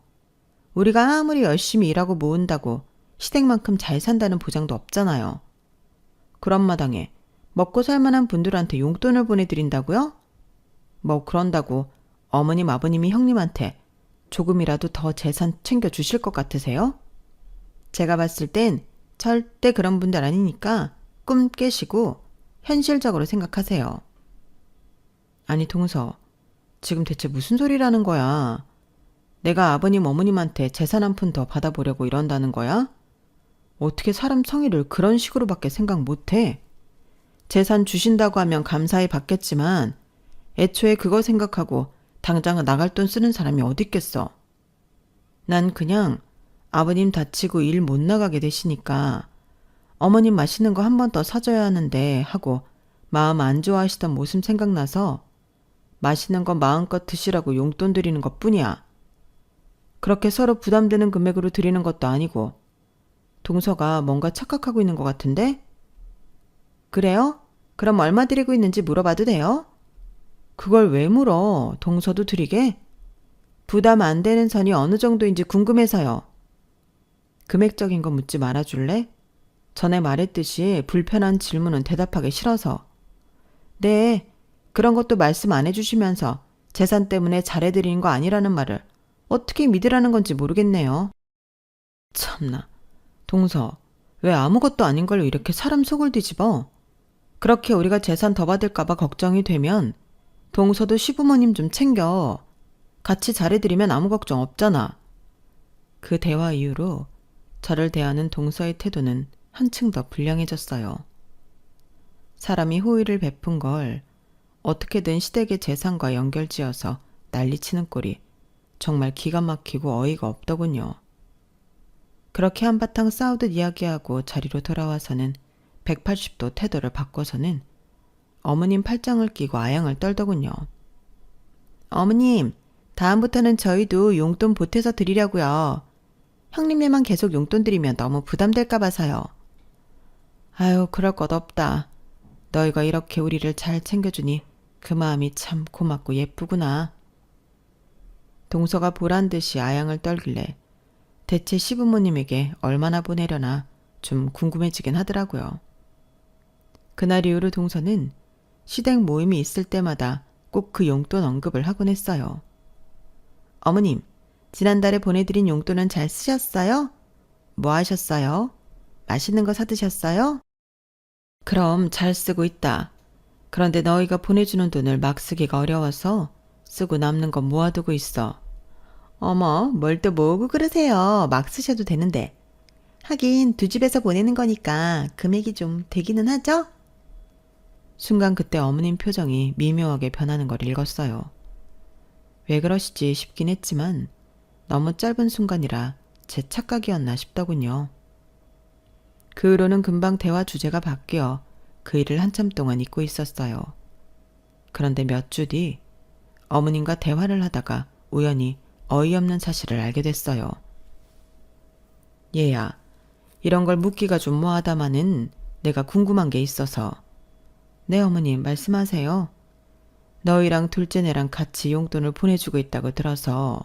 우리가 아무리 열심히 일하고 모은다고 시댁만큼 잘 산다는 보장도 없잖아요. 그런 마당에 먹고 살 만한 분들한테 용돈을 보내드린다고요? 뭐 그런다고 어머님 아버님이 형님한테 조금이라도 더 재산 챙겨주실 것 같으세요? 제가 봤을 땐 절대 그런 분들 아니니까 꿈 깨시고 현실적으로 생각하세요. 아니 동서, 지금 대체 무슨 소리라는 거야? 내가 아버님 어머님한테 재산 한 푼 더 받아보려고 이런다는 거야? 어떻게 사람 성의를 그런 식으로밖에 생각 못해? 재산 주신다고 하면 감사히 받겠지만 애초에 그거 생각하고 당장 나갈 돈 쓰는 사람이 어딨겠어. 난 그냥 아버님 다치고 일 못 나가게 되시니까 어머님 맛있는 거 한 번 더 사줘야 하는데 하고 마음 안 좋아하시던 모습 생각나서 맛있는 거 마음껏 드시라고 용돈 드리는 것 뿐이야. 그렇게 서로 부담되는 금액으로 드리는 것도 아니고. 동서가 뭔가 착각하고 있는 것 같은데? 그래요? 그럼 얼마 드리고 있는지 물어봐도 돼요? 그걸 왜 물어? 동서도 드리게? 부담 안 되는 선이 어느 정도인지 궁금해서요. 금액적인 거 묻지 말아줄래? 전에 말했듯이 불편한 질문은 대답하기 싫어서. 네, 그런 것도 말씀 안 해주시면서 재산 때문에 잘해드리는 거 아니라는 말을 어떻게 믿으라는 건지 모르겠네요. 참나, 동서, 왜 아무것도 아닌 걸로 이렇게 사람 속을 뒤집어? 그렇게 우리가 재산 더 받을까봐 걱정이 되면 동서도 시부모님 좀 챙겨. 같이 잘해드리면 아무 걱정 없잖아. 그 대화 이후로 저를 대하는 동서의 태도는 한층 더 불량해졌어요. 사람이 호의를 베푼 걸 어떻게든 시댁의 재산과 연결지어서 난리치는 꼴이 정말 기가 막히고 어이가 없더군요. 그렇게 한바탕 싸우듯 이야기하고 자리로 돌아와서는 180도 태도를 바꿔서는 어머님 팔짱을 끼고 아양을 떨더군요. 어머님, 다음부터는 저희도 용돈 보태서 드리려고요. 형님네만 계속 용돈 드리면 너무 부담될까 봐서요. 아유, 그럴 것 없다. 너희가 이렇게 우리를 잘 챙겨주니 그 마음이 참 고맙고 예쁘구나. 동서가 보란 듯이 아양을 떨길래 대체 시부모님에게 얼마나 보내려나 좀 궁금해지긴 하더라고요. 그날 이후로 동서는 시댁 모임이 있을 때마다 꼭 그 용돈 언급을 하곤 했어요. 어머님, 지난달에 보내드린 용돈은 잘 쓰셨어요? 뭐 하셨어요? 맛있는 거 사드셨어요? 그럼 잘 쓰고 있다. 그런데 너희가 보내주는 돈을 막 쓰기가 어려워서 쓰고 남는 건 모아두고 있어. 어머, 뭘 또 모으고 그러세요. 막 쓰셔도 되는데. 하긴 두 집에서 보내는 거니까 금액이 좀 되기는 하죠? 순간 그때 어머님 표정이 미묘하게 변하는 걸 읽었어요. 왜 그러시지 싶긴 했지만 너무 짧은 순간이라 제 착각이었나 싶더군요. 그 후로는 금방 대화 주제가 바뀌어 그 일을 한참 동안 잊고 있었어요. 그런데 몇 주 뒤 어머님과 대화를 하다가 우연히 어이없는 사실을 알게 됐어요. 얘야, 이런 걸 묻기가 좀 뭐하다마는 내가 궁금한 게 있어서. 네 어머님, 말씀하세요. 너희랑 둘째네랑 같이 용돈을 보내주고 있다고 들어서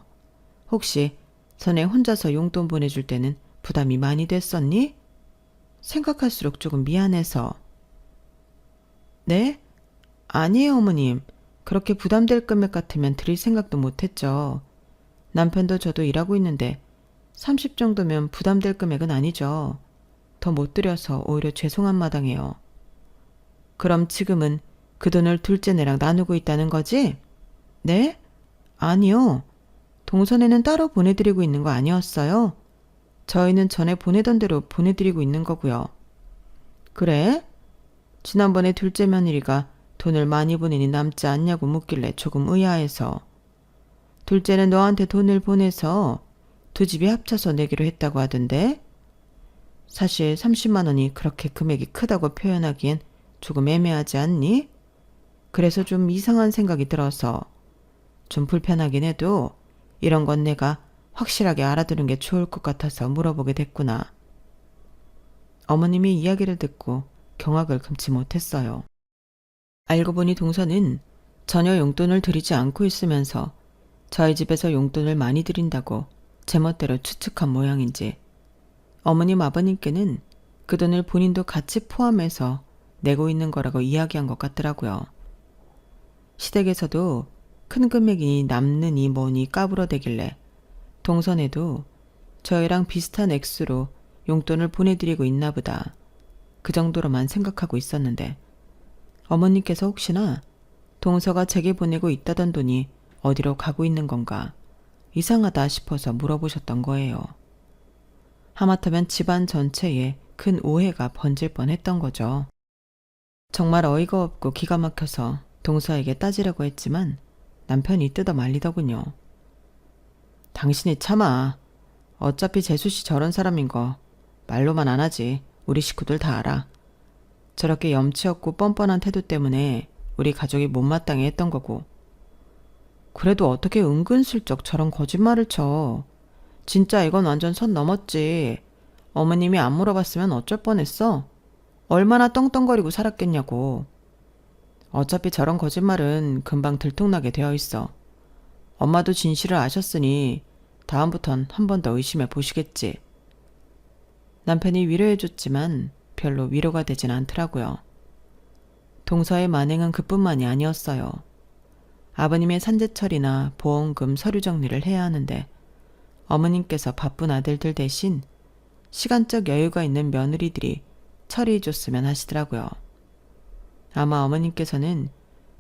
혹시 전에 혼자서 용돈 보내줄 때는 부담이 많이 됐었니? 생각할수록 조금 미안해서. 네? 아니에요 어머님. 그렇게 부담될 금액 같으면 드릴 생각도 못했죠. 남편도 저도 일하고 있는데 30 정도면 부담될 금액은 아니죠. 더 못 드려서 오히려 죄송한 마당이에요. 그럼 지금은 그 돈을 둘째네랑 나누고 있다는 거지? 네? 아니요. 동선에는 따로 보내드리고 있는 거 아니었어요? 저희는 전에 보내던 대로 보내드리고 있는 거고요. 그래? 지난번에 둘째 며느리가 돈을 많이 보내니 남지 않냐고 묻길래 조금 의아해서. 둘째는 너한테 돈을 보내서 두 집이 합쳐서 내기로 했다고 하던데? 사실 30만 원이 그렇게 금액이 크다고 표현하기엔 조금 애매하지 않니? 그래서 좀 이상한 생각이 들어서. 좀 불편하긴 해도 이런 건 내가 확실하게 알아두는 게 좋을 것 같아서 물어보게 됐구나. 어머님이 이야기를 듣고 경악을 금치 못했어요. 알고 보니 동서는 전혀 용돈을 드리지 않고 있으면서 저희 집에서 용돈을 많이 드린다고 제멋대로 추측한 모양인지 어머님 아버님께는 그 돈을 본인도 같이 포함해서 내고 있는 거라고 이야기한 것 같더라고요. 시댁에서도 큰 금액이 남느니 뭐니 까불어대길래 동선에도 저희랑 비슷한 액수로 용돈을 보내드리고 있나 보다. 그 정도로만 생각하고 있었는데 어머님께서 혹시나 동서가 제게 보내고 있다던 돈이 어디로 가고 있는 건가 이상하다 싶어서 물어보셨던 거예요. 하마터면 집안 전체에 큰 오해가 번질 뻔했던 거죠. 정말 어이가 없고 기가 막혀서 동서에게 따지려고 했지만 남편이 뜯어 말리더군요. 당신이 참아. 어차피 재수씨 저런 사람인 거 말로만 안 하지. 우리 식구들 다 알아. 저렇게 염치 없고 뻔뻔한 태도 때문에 우리 가족이 못마땅해 했던 거고. 그래도 어떻게 은근슬쩍 저런 거짓말을 쳐. 진짜 이건 완전 선 넘었지. 어머님이 안 물어봤으면 어쩔 뻔했어. 얼마나 떵떵거리고 살았겠냐고. 어차피 저런 거짓말은 금방 들통나게 되어 있어. 엄마도 진실을 아셨으니 다음부턴 한 번 더 의심해 보시겠지. 남편이 위로해줬지만 별로 위로가 되진 않더라고요. 동서의 만행은 그뿐만이 아니었어요. 아버님의 산재처리나 보험금 서류 정리를 해야 하는데 어머님께서 바쁜 아들들 대신 시간적 여유가 있는 며느리들이 처리해줬으면 하시더라고요. 아마 어머님께서는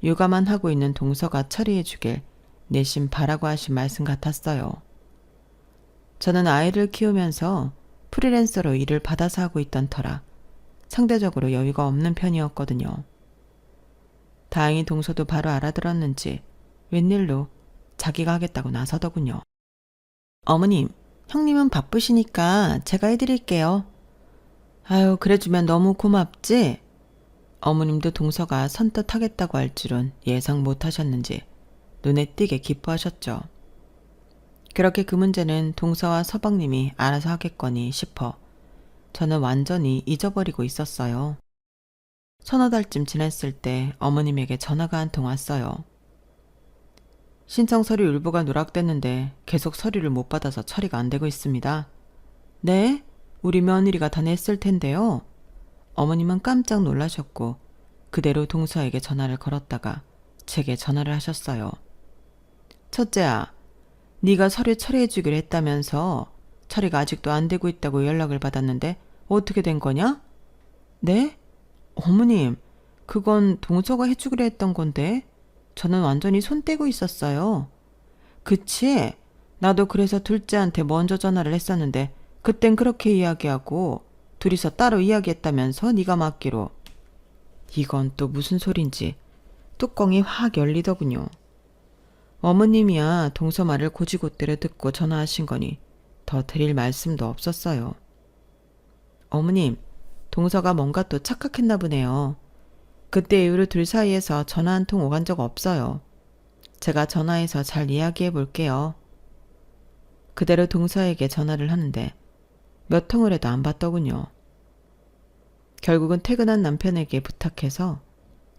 육아만 하고 있는 동서가 처리해주길 내심 바라고 하신 말씀 같았어요. 저는 아이를 키우면서 프리랜서로 일을 받아서 하고 있던 터라 상대적으로 여유가 없는 편이었거든요. 다행히 동서도 바로 알아들었는지 웬일로 자기가 하겠다고 나서더군요. 어머님, 형님은 바쁘시니까 제가 해드릴게요. 아유, 그래주면 너무 고맙지? 어머님도 동서가 선뜻 하겠다고 할 줄은 예상 못하셨는지 눈에 띄게 기뻐하셨죠. 그렇게 그 문제는 동서와 서방님이 알아서 하겠거니 싶어 저는 완전히 잊어버리고 있었어요. 서너 달쯤 지났을 때 어머님에게 전화가 한 통 왔어요. 신청 서류 일부가 누락됐는데 계속 서류를 못 받아서 처리가 안 되고 있습니다. 네? 우리 며느리가 다 냈을 텐데요. 어머님은 깜짝 놀라셨고 그대로 동서에게 전화를 걸었다가 제게 전화를 하셨어요. 첫째야, 네가 서류 처리해 주기로 했다면서 처리가 아직도 안 되고 있다고 연락을 받았는데 어떻게 된 거냐? 네? 어머님, 그건 동서가 해주기로 했던 건데 저는 완전히 손 떼고 있었어요. 그치? 나도 그래서 둘째한테 먼저 전화를 했었는데 그땐 그렇게 이야기하고 둘이서 따로 이야기했다면서 네가 맡기로. 이건 또 무슨 소린지 뚜껑이 확 열리더군요. 어머님이야 동서 말을 고지고대로 듣고 전화하신 거니 더 드릴 말씀도 없었어요. 어머님, 동서가 뭔가 또 착각했나 보네요. 그때 이후로 둘 사이에서 전화 한 통 오간 적 없어요. 제가 전화해서 잘 이야기해 볼게요. 그대로 동서에게 전화를 하는데 몇 통을 해도 안 받더군요. 결국은 퇴근한 남편에게 부탁해서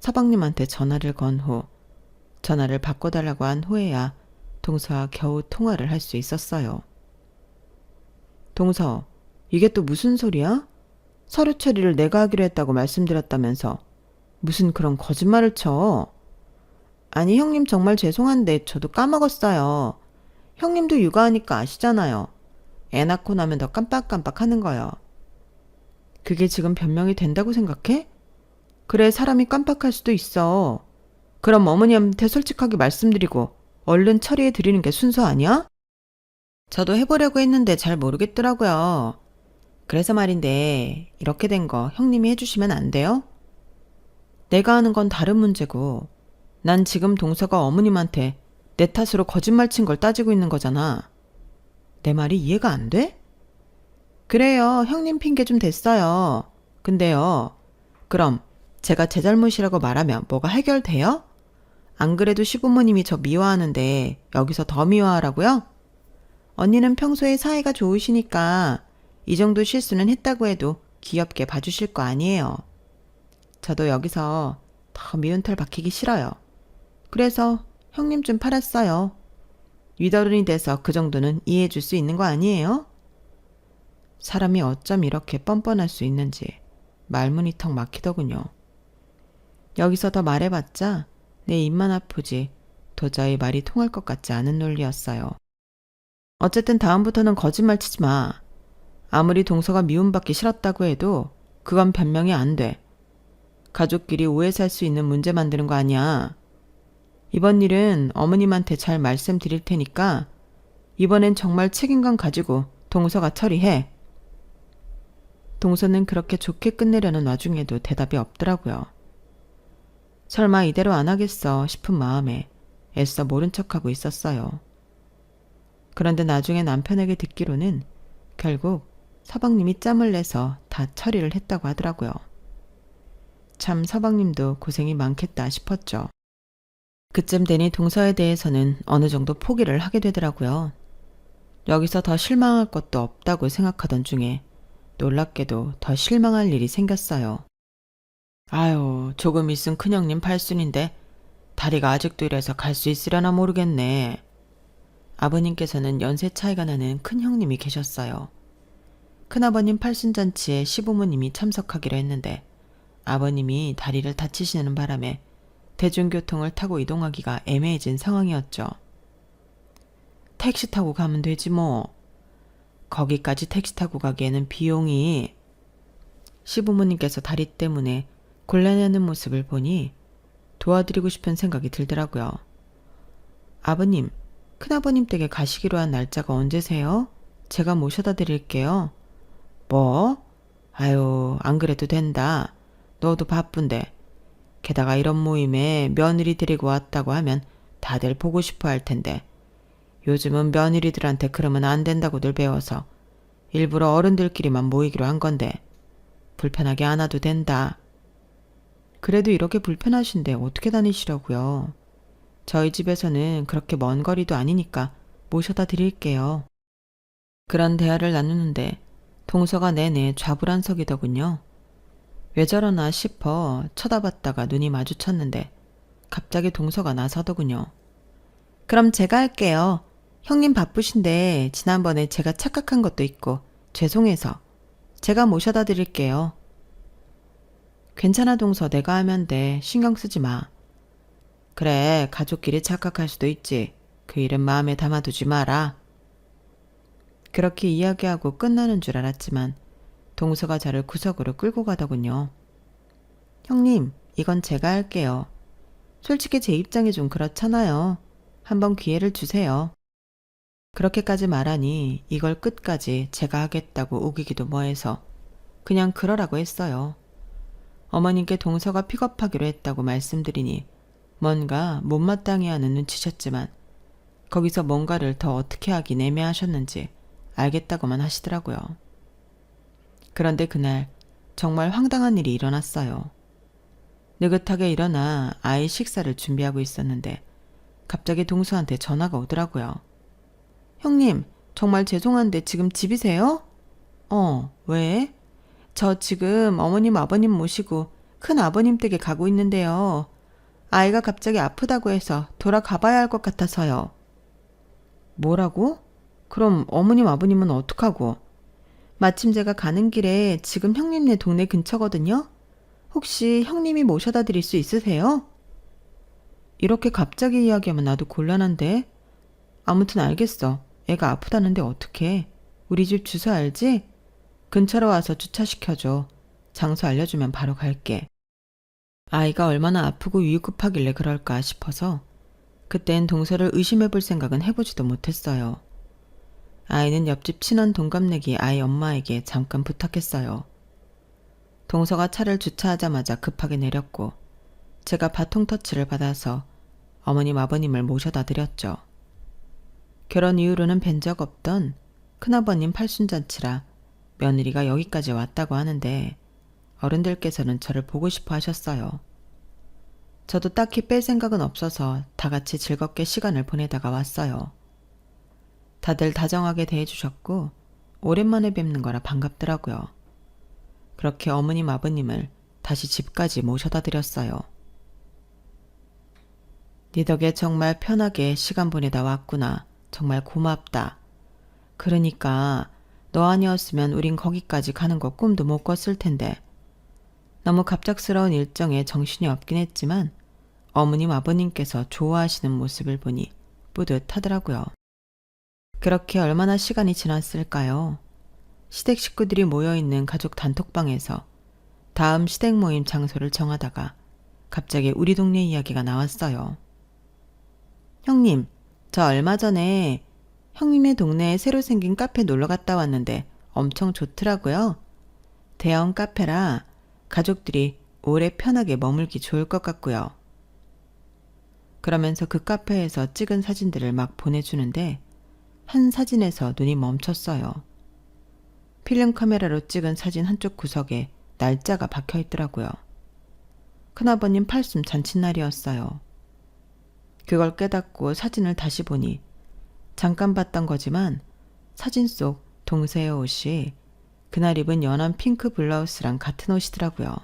서방님한테 전화를 건 후 전화를 바꿔달라고 한 후에야 동서와 겨우 통화를 할 수 있었어요. 동서, 이게 또 무슨 소리야? 서류 처리를 내가 하기로 했다고 말씀드렸다면서 무슨 그런 거짓말을 쳐? 아니, 형님 정말 죄송한데 저도 까먹었어요. 형님도 육아하니까 아시잖아요. 애 낳고 나면 더 깜빡깜빡 하는 거요. 그게 지금 변명이 된다고 생각해? 그래, 사람이 깜빡할 수도 있어. 그럼 어머니한테 솔직하게 말씀드리고 얼른 처리해 드리는 게 순서 아니야? 저도 해보려고 했는데 잘 모르겠더라고요. 그래서 말인데 이렇게 된 거 형님이 해주시면 안 돼요? 내가 하는 건 다른 문제고 난 지금 동서가 어머님한테 내 탓으로 거짓말 친 걸 따지고 있는 거잖아. 내 말이 이해가 안 돼? 그래요. 형님 핑계 좀 됐어요. 근데요. 그럼 제가 제 잘못이라고 말하면 뭐가 해결돼요? 안 그래도 시부모님이 저 미워하는데 여기서 더 미워하라고요? 언니는 평소에 사이가 좋으시니까 이 정도 실수는 했다고 해도 귀엽게 봐주실 거 아니에요. 저도 여기서 더 미운 털 박히기 싫어요. 그래서 형님 좀 팔았어요. 윗어른이 돼서 그 정도는 이해해 줄 수 있는 거 아니에요? 사람이 어쩜 이렇게 뻔뻔할 수 있는지 말문이 턱 막히더군요. 여기서 더 말해봤자 내 입만 아프지 도저히 말이 통할 것 같지 않은 논리였어요. 어쨌든 다음부터는 거짓말 치지 마. 아무리 동서가 미움받기 싫었다고 해도 그건 변명이 안 돼. 가족끼리 오해 살 수 있는 문제 만드는 거 아니야. 이번 일은 어머님한테 잘 말씀드릴 테니까 이번엔 정말 책임감 가지고 동서가 처리해. 동서는 그렇게 좋게 끝내려는 와중에도 대답이 없더라고요. 설마 이대로 안 하겠어 싶은 마음에 애써 모른 척하고 있었어요. 그런데 나중에 남편에게 듣기로는 결국 서방님이 짬을 내서 다 처리를 했다고 하더라고요. 참 서방님도 고생이 많겠다 싶었죠. 그쯤 되니 동서에 대해서는 어느 정도 포기를 하게 되더라고요. 여기서 더 실망할 것도 없다고 생각하던 중에 놀랍게도 더 실망할 일이 생겼어요. 아유, 조금 있으면 큰형님 팔순인데 다리가 아직도 이래서 갈 수 있으려나 모르겠네. 아버님께서는 연세 차이가 나는 큰형님이 계셨어요. 큰아버님 팔순잔치에 시부모님이 참석하기로 했는데 아버님이 다리를 다치시는 바람에 대중교통을 타고 이동하기가 애매해진 상황이었죠. 택시 타고 가면 되지 뭐. 거기까지 택시 타고 가기에는 비용이... 시부모님께서 다리 때문에 곤란해하는 모습을 보니 도와드리고 싶은 생각이 들더라고요. 아버님, 큰아버님 댁에 가시기로 한 날짜가 언제세요? 제가 모셔다 드릴게요. 뭐? 아유, 안 그래도 된다. 너도 바쁜데. 게다가 이런 모임에 며느리 데리고 왔다고 하면 다들 보고 싶어 할 텐데 요즘은 며느리들한테 그러면 안 된다고들 배워서 일부러 어른들끼리만 모이기로 한 건데 불편하게 안 와도 된다. 그래도 이렇게 불편하신데 어떻게 다니시려고요? 저희 집에서는 그렇게 먼 거리도 아니니까 모셔다 드릴게요. 그런 대화를 나누는데 동서가 내내 좌불안석이더군요. 왜 저러나 싶어 쳐다봤다가 눈이 마주쳤는데 갑자기 동서가 나서더군요. 그럼 제가 할게요. 형님 바쁘신데 지난번에 제가 착각한 것도 있고 죄송해서 제가 모셔다 드릴게요. 괜찮아 동서, 내가 하면 돼. 신경 쓰지 마. 그래, 가족끼리 착각할 수도 있지. 그 일은 마음에 담아두지 마라. 그렇게 이야기하고 끝나는 줄 알았지만 동서가 저를 구석으로 끌고 가더군요. 형님, 이건 제가 할게요. 솔직히 제 입장이 좀 그렇잖아요. 한번 기회를 주세요. 그렇게까지 말하니 이걸 끝까지 제가 하겠다고 우기기도 뭐해서 그냥 그러라고 했어요. 어머님께 동서가 픽업하기로 했다고 말씀드리니 뭔가 못마땅해하는 눈치셨지만 거기서 뭔가를 더 어떻게 하긴 애매하셨는지 알겠다고만 하시더라고요. 그런데 그날 정말 황당한 일이 일어났어요. 느긋하게 일어나 아이 식사를 준비하고 있었는데 갑자기 동서한테 전화가 오더라고요. 형님, 정말 죄송한데 지금 집이세요? 왜? 저 지금 어머님 아버님 모시고 큰 아버님 댁에 가고 있는데요. 아이가 갑자기 아프다고 해서 돌아가 봐야 할 것 같아서요. 뭐라고? 그럼 어머님 아버님은 어떡하고? 마침 제가 가는 길에 지금 형님네 동네 근처거든요. 혹시 형님이 모셔다 드릴 수 있으세요? 이렇게 갑자기 이야기하면 나도 곤란한데. 아무튼 알겠어. 애가 아프다는데 어떡해. 우리 집 주소 알지? 근처로 와서 주차시켜줘. 장소 알려주면 바로 갈게. 아이가 얼마나 아프고 위급하길래 그럴까 싶어서 그땐 동서를 의심해볼 생각은 해보지도 못했어요. 아이는 옆집 친한 동갑내기 아이 엄마에게 잠깐 부탁했어요. 동서가 차를 주차하자마자 급하게 내렸고 제가 바통 터치를 받아서 어머님 아버님을 모셔다 드렸죠. 결혼 이후로는 뵌 적 없던 큰아버님 팔순잔치라 며느리가 여기까지 왔다고 하는데 어른들께서는 저를 보고 싶어 하셨어요. 저도 딱히 뺄 생각은 없어서 다 같이 즐겁게 시간을 보내다가 왔어요. 다들 다정하게 대해주셨고 오랜만에 뵙는 거라 반갑더라고요. 그렇게 어머님 아버님을 다시 집까지 모셔다 드렸어요. 네 덕에 정말 편하게 시간 보내다 왔구나 정말 고맙다. 그러니까 너 아니었으면 우린 거기까지 가는 거 꿈도 못 꿨을 텐데. 너무 갑작스러운 일정에 정신이 없긴 했지만 어머님 아버님께서 좋아하시는 모습을 보니 뿌듯하더라고요. 그렇게 얼마나 시간이 지났을까요? 시댁 식구들이 모여있는 가족 단톡방에서 다음 시댁 모임 장소를 정하다가 갑자기 우리 동네 이야기가 나왔어요. 형님, 저 얼마 전에 형님의 동네에 새로 생긴 카페 놀러 갔다 왔는데 엄청 좋더라고요. 대형 카페라 가족들이 오래 편하게 머물기 좋을 것 같고요. 그러면서 그 카페에서 찍은 사진들을 막 보내주는데 한 사진에서 눈이 멈췄어요. 필름 카메라로 찍은 사진 한쪽 구석에 날짜가 박혀 있더라고요. 큰아버님 팔순 잔칫날이었어요. 그걸 깨닫고 사진을 다시 보니 잠깐 봤던 거지만 사진 속 동서의 옷이 그날 입은 연한 핑크 블라우스랑 같은 옷이더라고요.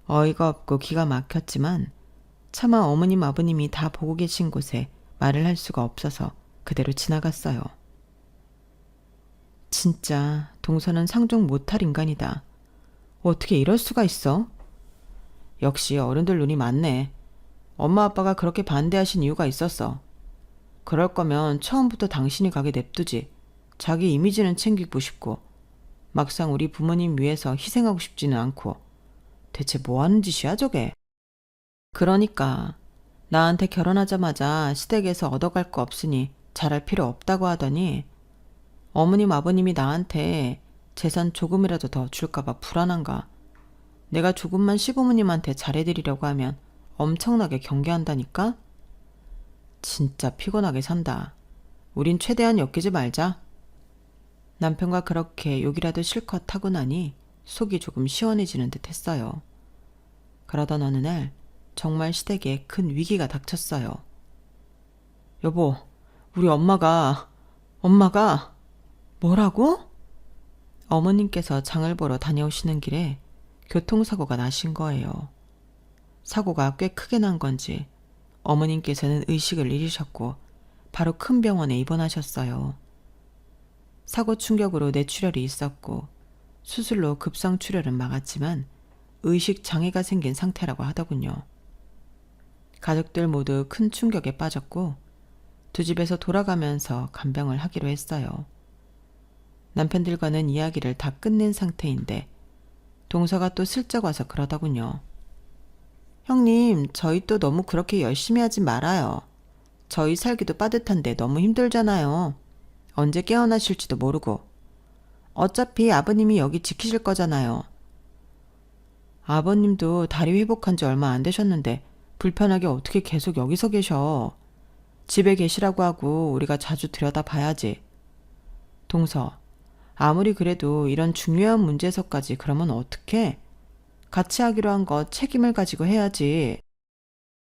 어이가 없고 기가 막혔지만 차마 어머님 아버님이 다 보고 계신 곳에 말을 할 수가 없어서 그대로 지나갔어요. 진짜 동서는 상종 못할 인간이다. 어떻게 이럴 수가 있어? 역시 어른들 눈이 많네. 엄마 아빠가 그렇게 반대하신 이유가 있었어. 그럴 거면 처음부터 당신이 가게 냅두지. 자기 이미지는 챙기고 싶고 막상 우리 부모님 위해서 희생하고 싶지는 않고. 대체 뭐 하는 짓이야 저게? 그러니까 나한테 결혼하자마자 시댁에서 얻어갈 거 없으니 잘할 필요 없다고 하더니 어머님 아버님이 나한테 재산 조금이라도 더 줄까봐 불안한가. 내가 조금만 시부모님한테 잘해드리려고 하면 엄청나게 경계한다니까? 진짜 피곤하게 산다. 우린 최대한 엮이지 말자. 남편과 그렇게 욕이라도 실컷 하고 나니 속이 조금 시원해지는 듯 했어요. 그러던 어느 날 정말 시댁에 큰 위기가 닥쳤어요. 여보, 우리 엄마가 뭐라고? 어머님께서 장을 보러 다녀오시는 길에 교통사고가 나신 거예요. 사고가 꽤 크게 난 건지 어머님께서는 의식을 잃으셨고 바로 큰 병원에 입원하셨어요. 사고 충격으로 뇌출혈이 있었고 수술로 급성출혈은 막았지만 의식 장애가 생긴 상태라고 하더군요. 가족들 모두 큰 충격에 빠졌고 두 집에서 돌아가면서 간병을 하기로 했어요. 남편들과는 이야기를 다 끝낸 상태인데 동서가 또 슬쩍 와서 그러더군요. 형님, 저희 또 너무 그렇게 열심히 하지 말아요. 저희 살기도 빠듯한데 너무 힘들잖아요. 언제 깨어나실지도 모르고. 어차피 아버님이 여기 지키실 거잖아요. 아버님도 다리 회복한 지 얼마 안 되셨는데 불편하게 어떻게 계속 여기서 계셔. 집에 계시라고 하고 우리가 자주 들여다봐야지. 동서, 아무리 그래도 이런 중요한 문제에서까지 그러면 어떡해? 같이 하기로 한 거 책임을 가지고 해야지.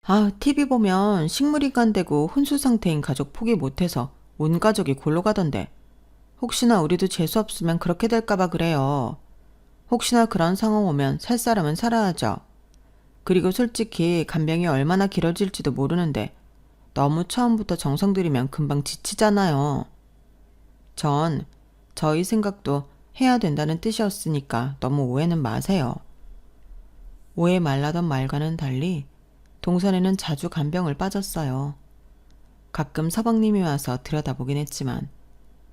아, TV 보면 식물인간 되고 혼수 상태인 가족 포기 못해서 온 가족이 골로 가던데. 혹시나 우리도 재수 없으면 그렇게 될까봐 그래요. 혹시나 그런 상황 오면 살 사람은 살아야죠. 그리고 솔직히 간병이 얼마나 길어질지도 모르는데 너무 처음부터 정성 들이면 금방 지치잖아요. 전 저희 생각도 해야 된다는 뜻이었으니까 너무 오해는 마세요. 오해 말라던 말과는 달리 동선에는 자주 간병을 빠졌어요. 가끔 서방님이 와서 들여다보긴 했지만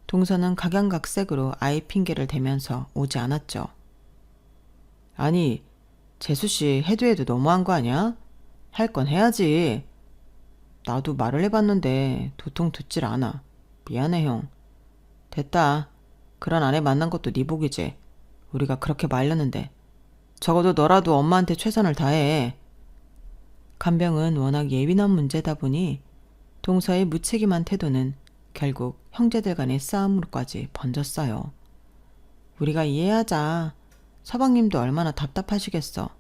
동선은 각양각색으로 아이 핑계를 대면서 오지 않았죠. 아니, 재수씨 해도 너무한 거 아니야? 할 건 해야지. 나도 말을 해봤는데 도통 듣질 않아. 미안해 형. 됐다. 그런 아내 만난 것도 네 복이지. 우리가 그렇게 말렸는데 적어도 너라도 엄마한테 최선을 다해. 간병은 워낙 예민한 문제다 보니 동서의 무책임한 태도는 결국 형제들 간의 싸움으로까지 번졌어요. 우리가 이해하자. 서방님도 얼마나 답답하시겠어.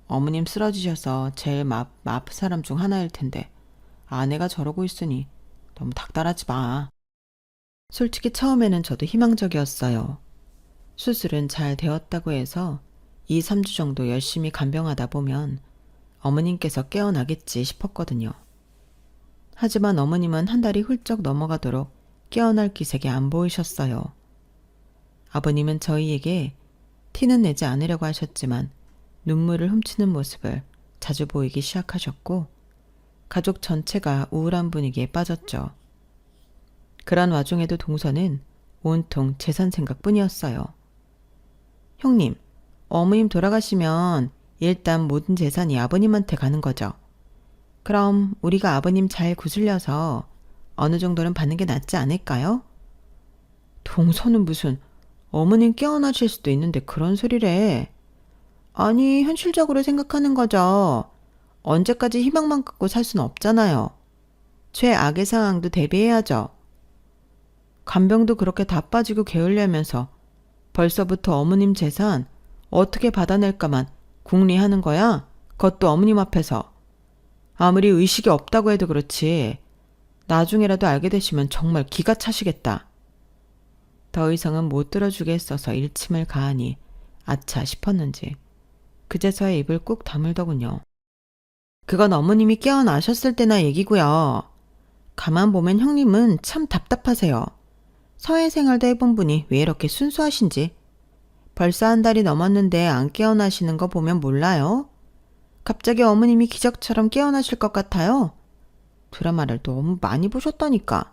어머님 쓰러지셔서 제일 아픈 사람 중 하나일 텐데 아내가 저러고 있으니 너무 닥달하지 마. 솔직히 처음에는 저도 희망적이었어요. 수술은 잘 되었다고 해서 2, 3주 정도 열심히 간병하다 보면 어머님께서 깨어나겠지 싶었거든요. 하지만 어머님은 한 달이 훌쩍 넘어가도록 깨어날 기색이 안 보이셨어요. 아버님은 저희에게 티는 내지 않으려고 하셨지만 눈물을 훔치는 모습을 자주 보이기 시작하셨고 가족 전체가 우울한 분위기에 빠졌죠. 그런 와중에도 동서는 온통 재산 생각뿐이었어요. 형님, 어머님 돌아가시면 일단 모든 재산이 아버님한테 가는 거죠. 그럼 우리가 아버님 잘 구슬려서 어느 정도는 받는 게 낫지 않을까요? 동서는 무슨 어머님 깨어나실 수도 있는데 그런 소리래. 아니, 현실적으로 생각하는 거죠. 언제까지 희망만 갖고 살 수는 없잖아요. 최악의 상황도 대비해야죠. 간병도 그렇게 다 빠지고 게을리하면서 벌써부터 어머님 재산 어떻게 받아낼까만 궁리하는 거야? 그것도 어머님 앞에서. 아무리 의식이 없다고 해도 그렇지 나중에라도 알게 되시면 정말 기가 차시겠다. 더 이상은 못 들어주겠어서 일침을 가하니 아차 싶었는지 그제서야 입을 꾹 다물더군요. 그건 어머님이 깨어나셨을 때나 얘기고요. 가만 보면 형님은 참 답답하세요. 사회생활도 해본 분이 왜 이렇게 순수하신지. 벌써 한 달이 넘었는데 안 깨어나시는 거 보면 몰라요. 갑자기 어머님이 기적처럼 깨어나실 것 같아요. 드라마를 너무 많이 보셨다니까.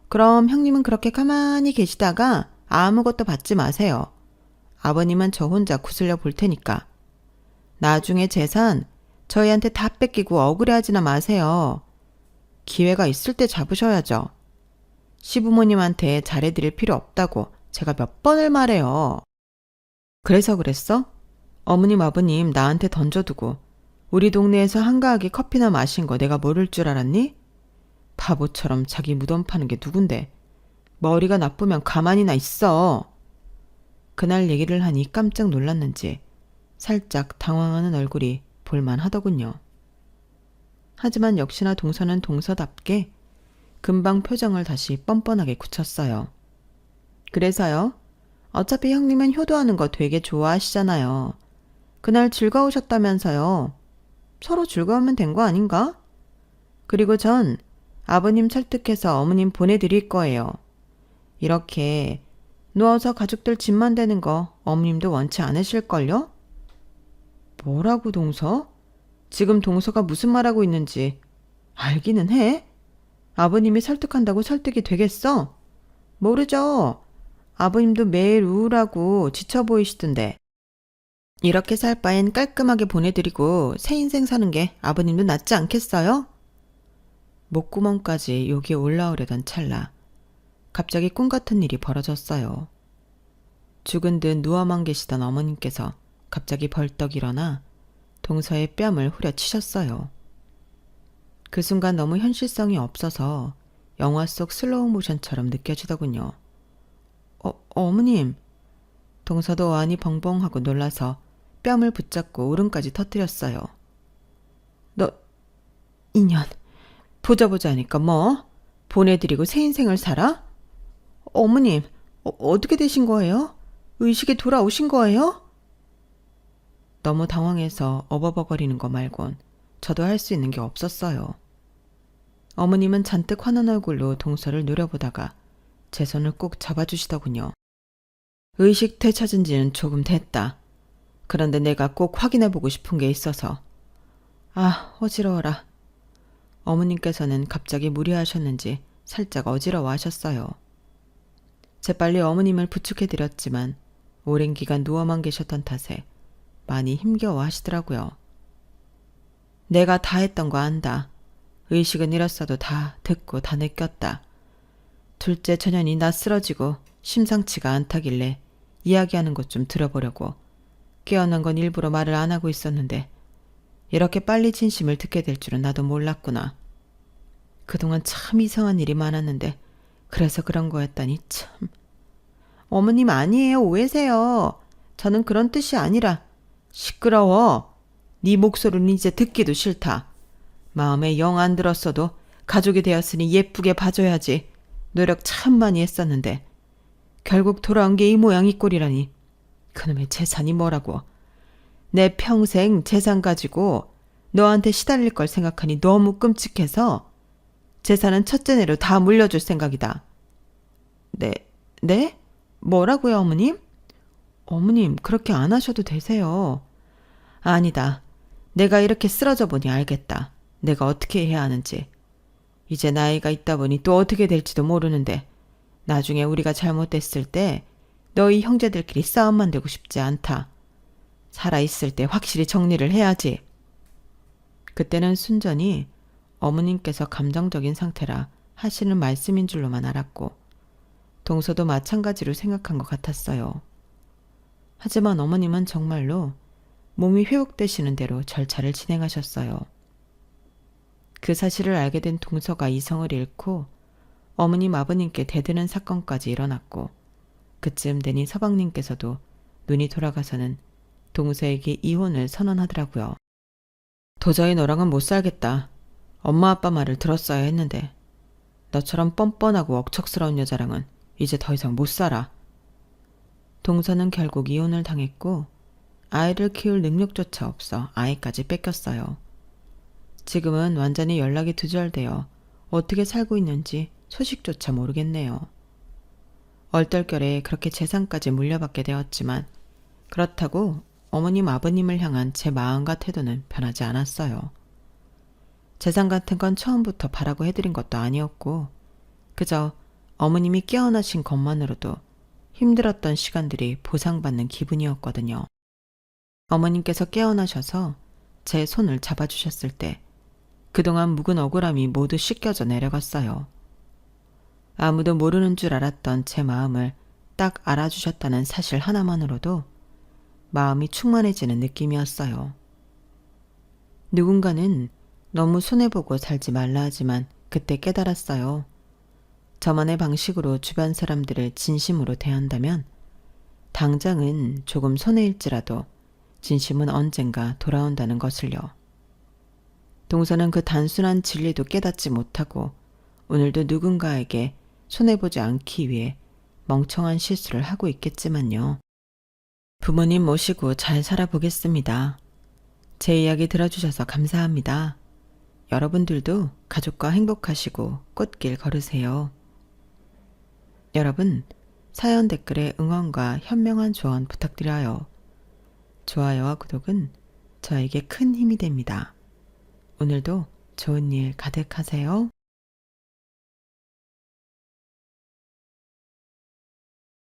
그럼 형님은 그렇게 가만히 계시다가 아무것도 받지 마세요. 아버님은 저 혼자 구슬려 볼 테니까. 나중에 재산 저희한테 다 뺏기고 억울해하지나 마세요. 기회가 있을 때 잡으셔야죠. 시부모님한테 잘해드릴 필요 없다고 제가 몇 번을 말해요. 그래서 그랬어? 어머님 아버님 나한테 던져두고 우리 동네에서 한가하게 커피나 마신 거 내가 모를 줄 알았니? 바보처럼 자기 무덤 파는 게 누군데. 머리가 나쁘면 가만히나 있어. 그날 얘기를 하니 깜짝 놀랐는지 살짝 당황하는 얼굴이 볼만하더군요. 하지만 역시나 동서는 동서답게 금방 표정을 다시 뻔뻔하게 굳혔어요. 그래서요? 어차피 형님은 효도하는 거 되게 좋아하시잖아요. 그날 즐거우셨다면서요. 서로 즐거우면 된 거 아닌가? 그리고 전 아버님 설득해서 어머님 보내드릴 거예요. 이렇게 누워서 가족들 집만 되는 거 어머님도 원치 않으실걸요? 뭐라고 동서? 지금 동서가 무슨 말하고 있는지 알기는 해? 아버님이 설득한다고 설득이 되겠어? 모르죠. 아버님도 매일 우울하고 지쳐 보이시던데. 이렇게 살 바엔 깔끔하게 보내드리고 새 인생 사는 게 아버님도 낫지 않겠어요? 목구멍까지 욕이 올라오려던 찰나 갑자기 꿈 같은 일이 벌어졌어요. 죽은 듯 누워만 계시던 어머님께서 갑자기 벌떡 일어나 동서의 뺨을 후려치셨어요. 그 순간 너무 현실성이 없어서 영화 속 슬로우 모션처럼 느껴지더군요. 어머님. 동서도 어안이 벙벙하고 놀라서 뺨을 붙잡고 울음까지 터뜨렸어요. 너 인연 보자 하니까 뭐? 보내드리고 새 인생을 살아? 어머님 어떻게 되신 거예요? 의식이 돌아오신 거예요? 너무 당황해서 어버버거리는 거 말곤 저도 할 수 있는 게 없었어요. 어머님은 잔뜩 화난 얼굴로 동서를 노려보다가 제 손을 꼭 잡아주시더군요. 의식 되찾은 지는 조금 됐다. 그런데 내가 꼭 확인해보고 싶은 게 있어서. 아, 어지러워라. 어머님께서는 갑자기 무리하셨는지 살짝 어지러워하셨어요. 재빨리 어머님을 부축해드렸지만 오랜 기간 누워만 계셨던 탓에 많이 힘겨워하시더라고요. 내가 다 했던 거 안다. 의식은 잃었어도 다 듣고 다 느꼈다. 둘째 처년이 낯쓰러지고 심상치가 않다길래 이야기하는 것 좀 들어보려고 깨어난 건 일부러 말을 안 하고 있었는데 이렇게 빨리 진심을 듣게 될 줄은 나도 몰랐구나. 그동안 참 이상한 일이 많았는데 그래서 그런 거였다니 참. 어머님 아니에요. 오해세요. 저는 그런 뜻이 아니라. 시끄러워. 네 목소리는 이제 듣기도 싫다. 마음에 영 안 들었어도 가족이 되었으니 예쁘게 봐줘야지. 노력 참 많이 했었는데 결국 돌아온 게 이 모양 이 꼴이라니. 그놈의 재산이 뭐라고. 내 평생 재산 가지고 너한테 시달릴 걸 생각하니 너무 끔찍해서 재산은 첫째네로 다 물려줄 생각이다. 네, 네? 뭐라고요, 어머님? 어머님, 그렇게 안 하셔도 되세요. 아니다. 내가 이렇게 쓰러져 보니 알겠다. 내가 어떻게 해야 하는지. 이제 나이가 있다 보니 또 어떻게 될지도 모르는데 나중에 우리가 잘못됐을 때 너희 형제들끼리 싸움 만들고 싶지 않다. 살아있을 때 확실히 정리를 해야지. 그때는 순전히 어머님께서 감정적인 상태라 하시는 말씀인 줄로만 알았고 동서도 마찬가지로 생각한 것 같았어요. 하지만 어머님은 정말로 몸이 회복되시는 대로 절차를 진행하셨어요. 그 사실을 알게 된 동서가 이성을 잃고 어머님 아버님께 대드는 사건까지 일어났고 그쯤 되니 서방님께서도 눈이 돌아가서는 동서에게 이혼을 선언하더라고요. 도저히 너랑은 못 살겠다. 엄마 아빠 말을 들었어야 했는데 너처럼 뻔뻔하고 억척스러운 여자랑은 이제 더 이상 못 살아. 동서는 결국 이혼을 당했고 아이를 키울 능력조차 없어 아이까지 뺏겼어요. 지금은 완전히 연락이 두절되어 어떻게 살고 있는지 소식조차 모르겠네요. 얼떨결에 그렇게 재산까지 물려받게 되었지만 그렇다고 어머님 아버님을 향한 제 마음과 태도는 변하지 않았어요. 재산 같은 건 처음부터 바라고 해드린 것도 아니었고 그저 어머님이 깨어나신 것만으로도 힘들었던 시간들이 보상받는 기분이었거든요. 어머님께서 깨어나셔서 제 손을 잡아주셨을 때 그동안 묵은 억울함이 모두 씻겨져 내려갔어요. 아무도 모르는 줄 알았던 제 마음을 딱 알아주셨다는 사실 하나만으로도 마음이 충만해지는 느낌이었어요. 누군가는 너무 손해보고 살지 말라 하지만 그때 깨달았어요. 저만의 방식으로 주변 사람들을 진심으로 대한다면 당장은 조금 손해일지라도 진심은 언젠가 돌아온다는 것을요. 동서는 그 단순한 진리도 깨닫지 못하고 오늘도 누군가에게 손해보지 않기 위해 멍청한 실수를 하고 있겠지만요. 부모님 모시고 잘 살아보겠습니다. 제 이야기 들어주셔서 감사합니다. 여러분들도 가족과 행복하시고 꽃길 걸으세요. 여러분, 사연 댓글에 응원과 현명한 조언 부탁드려요. 좋아요와 구독은 저에게 큰 힘이 됩니다. 오늘도 좋은 일 가득하세요.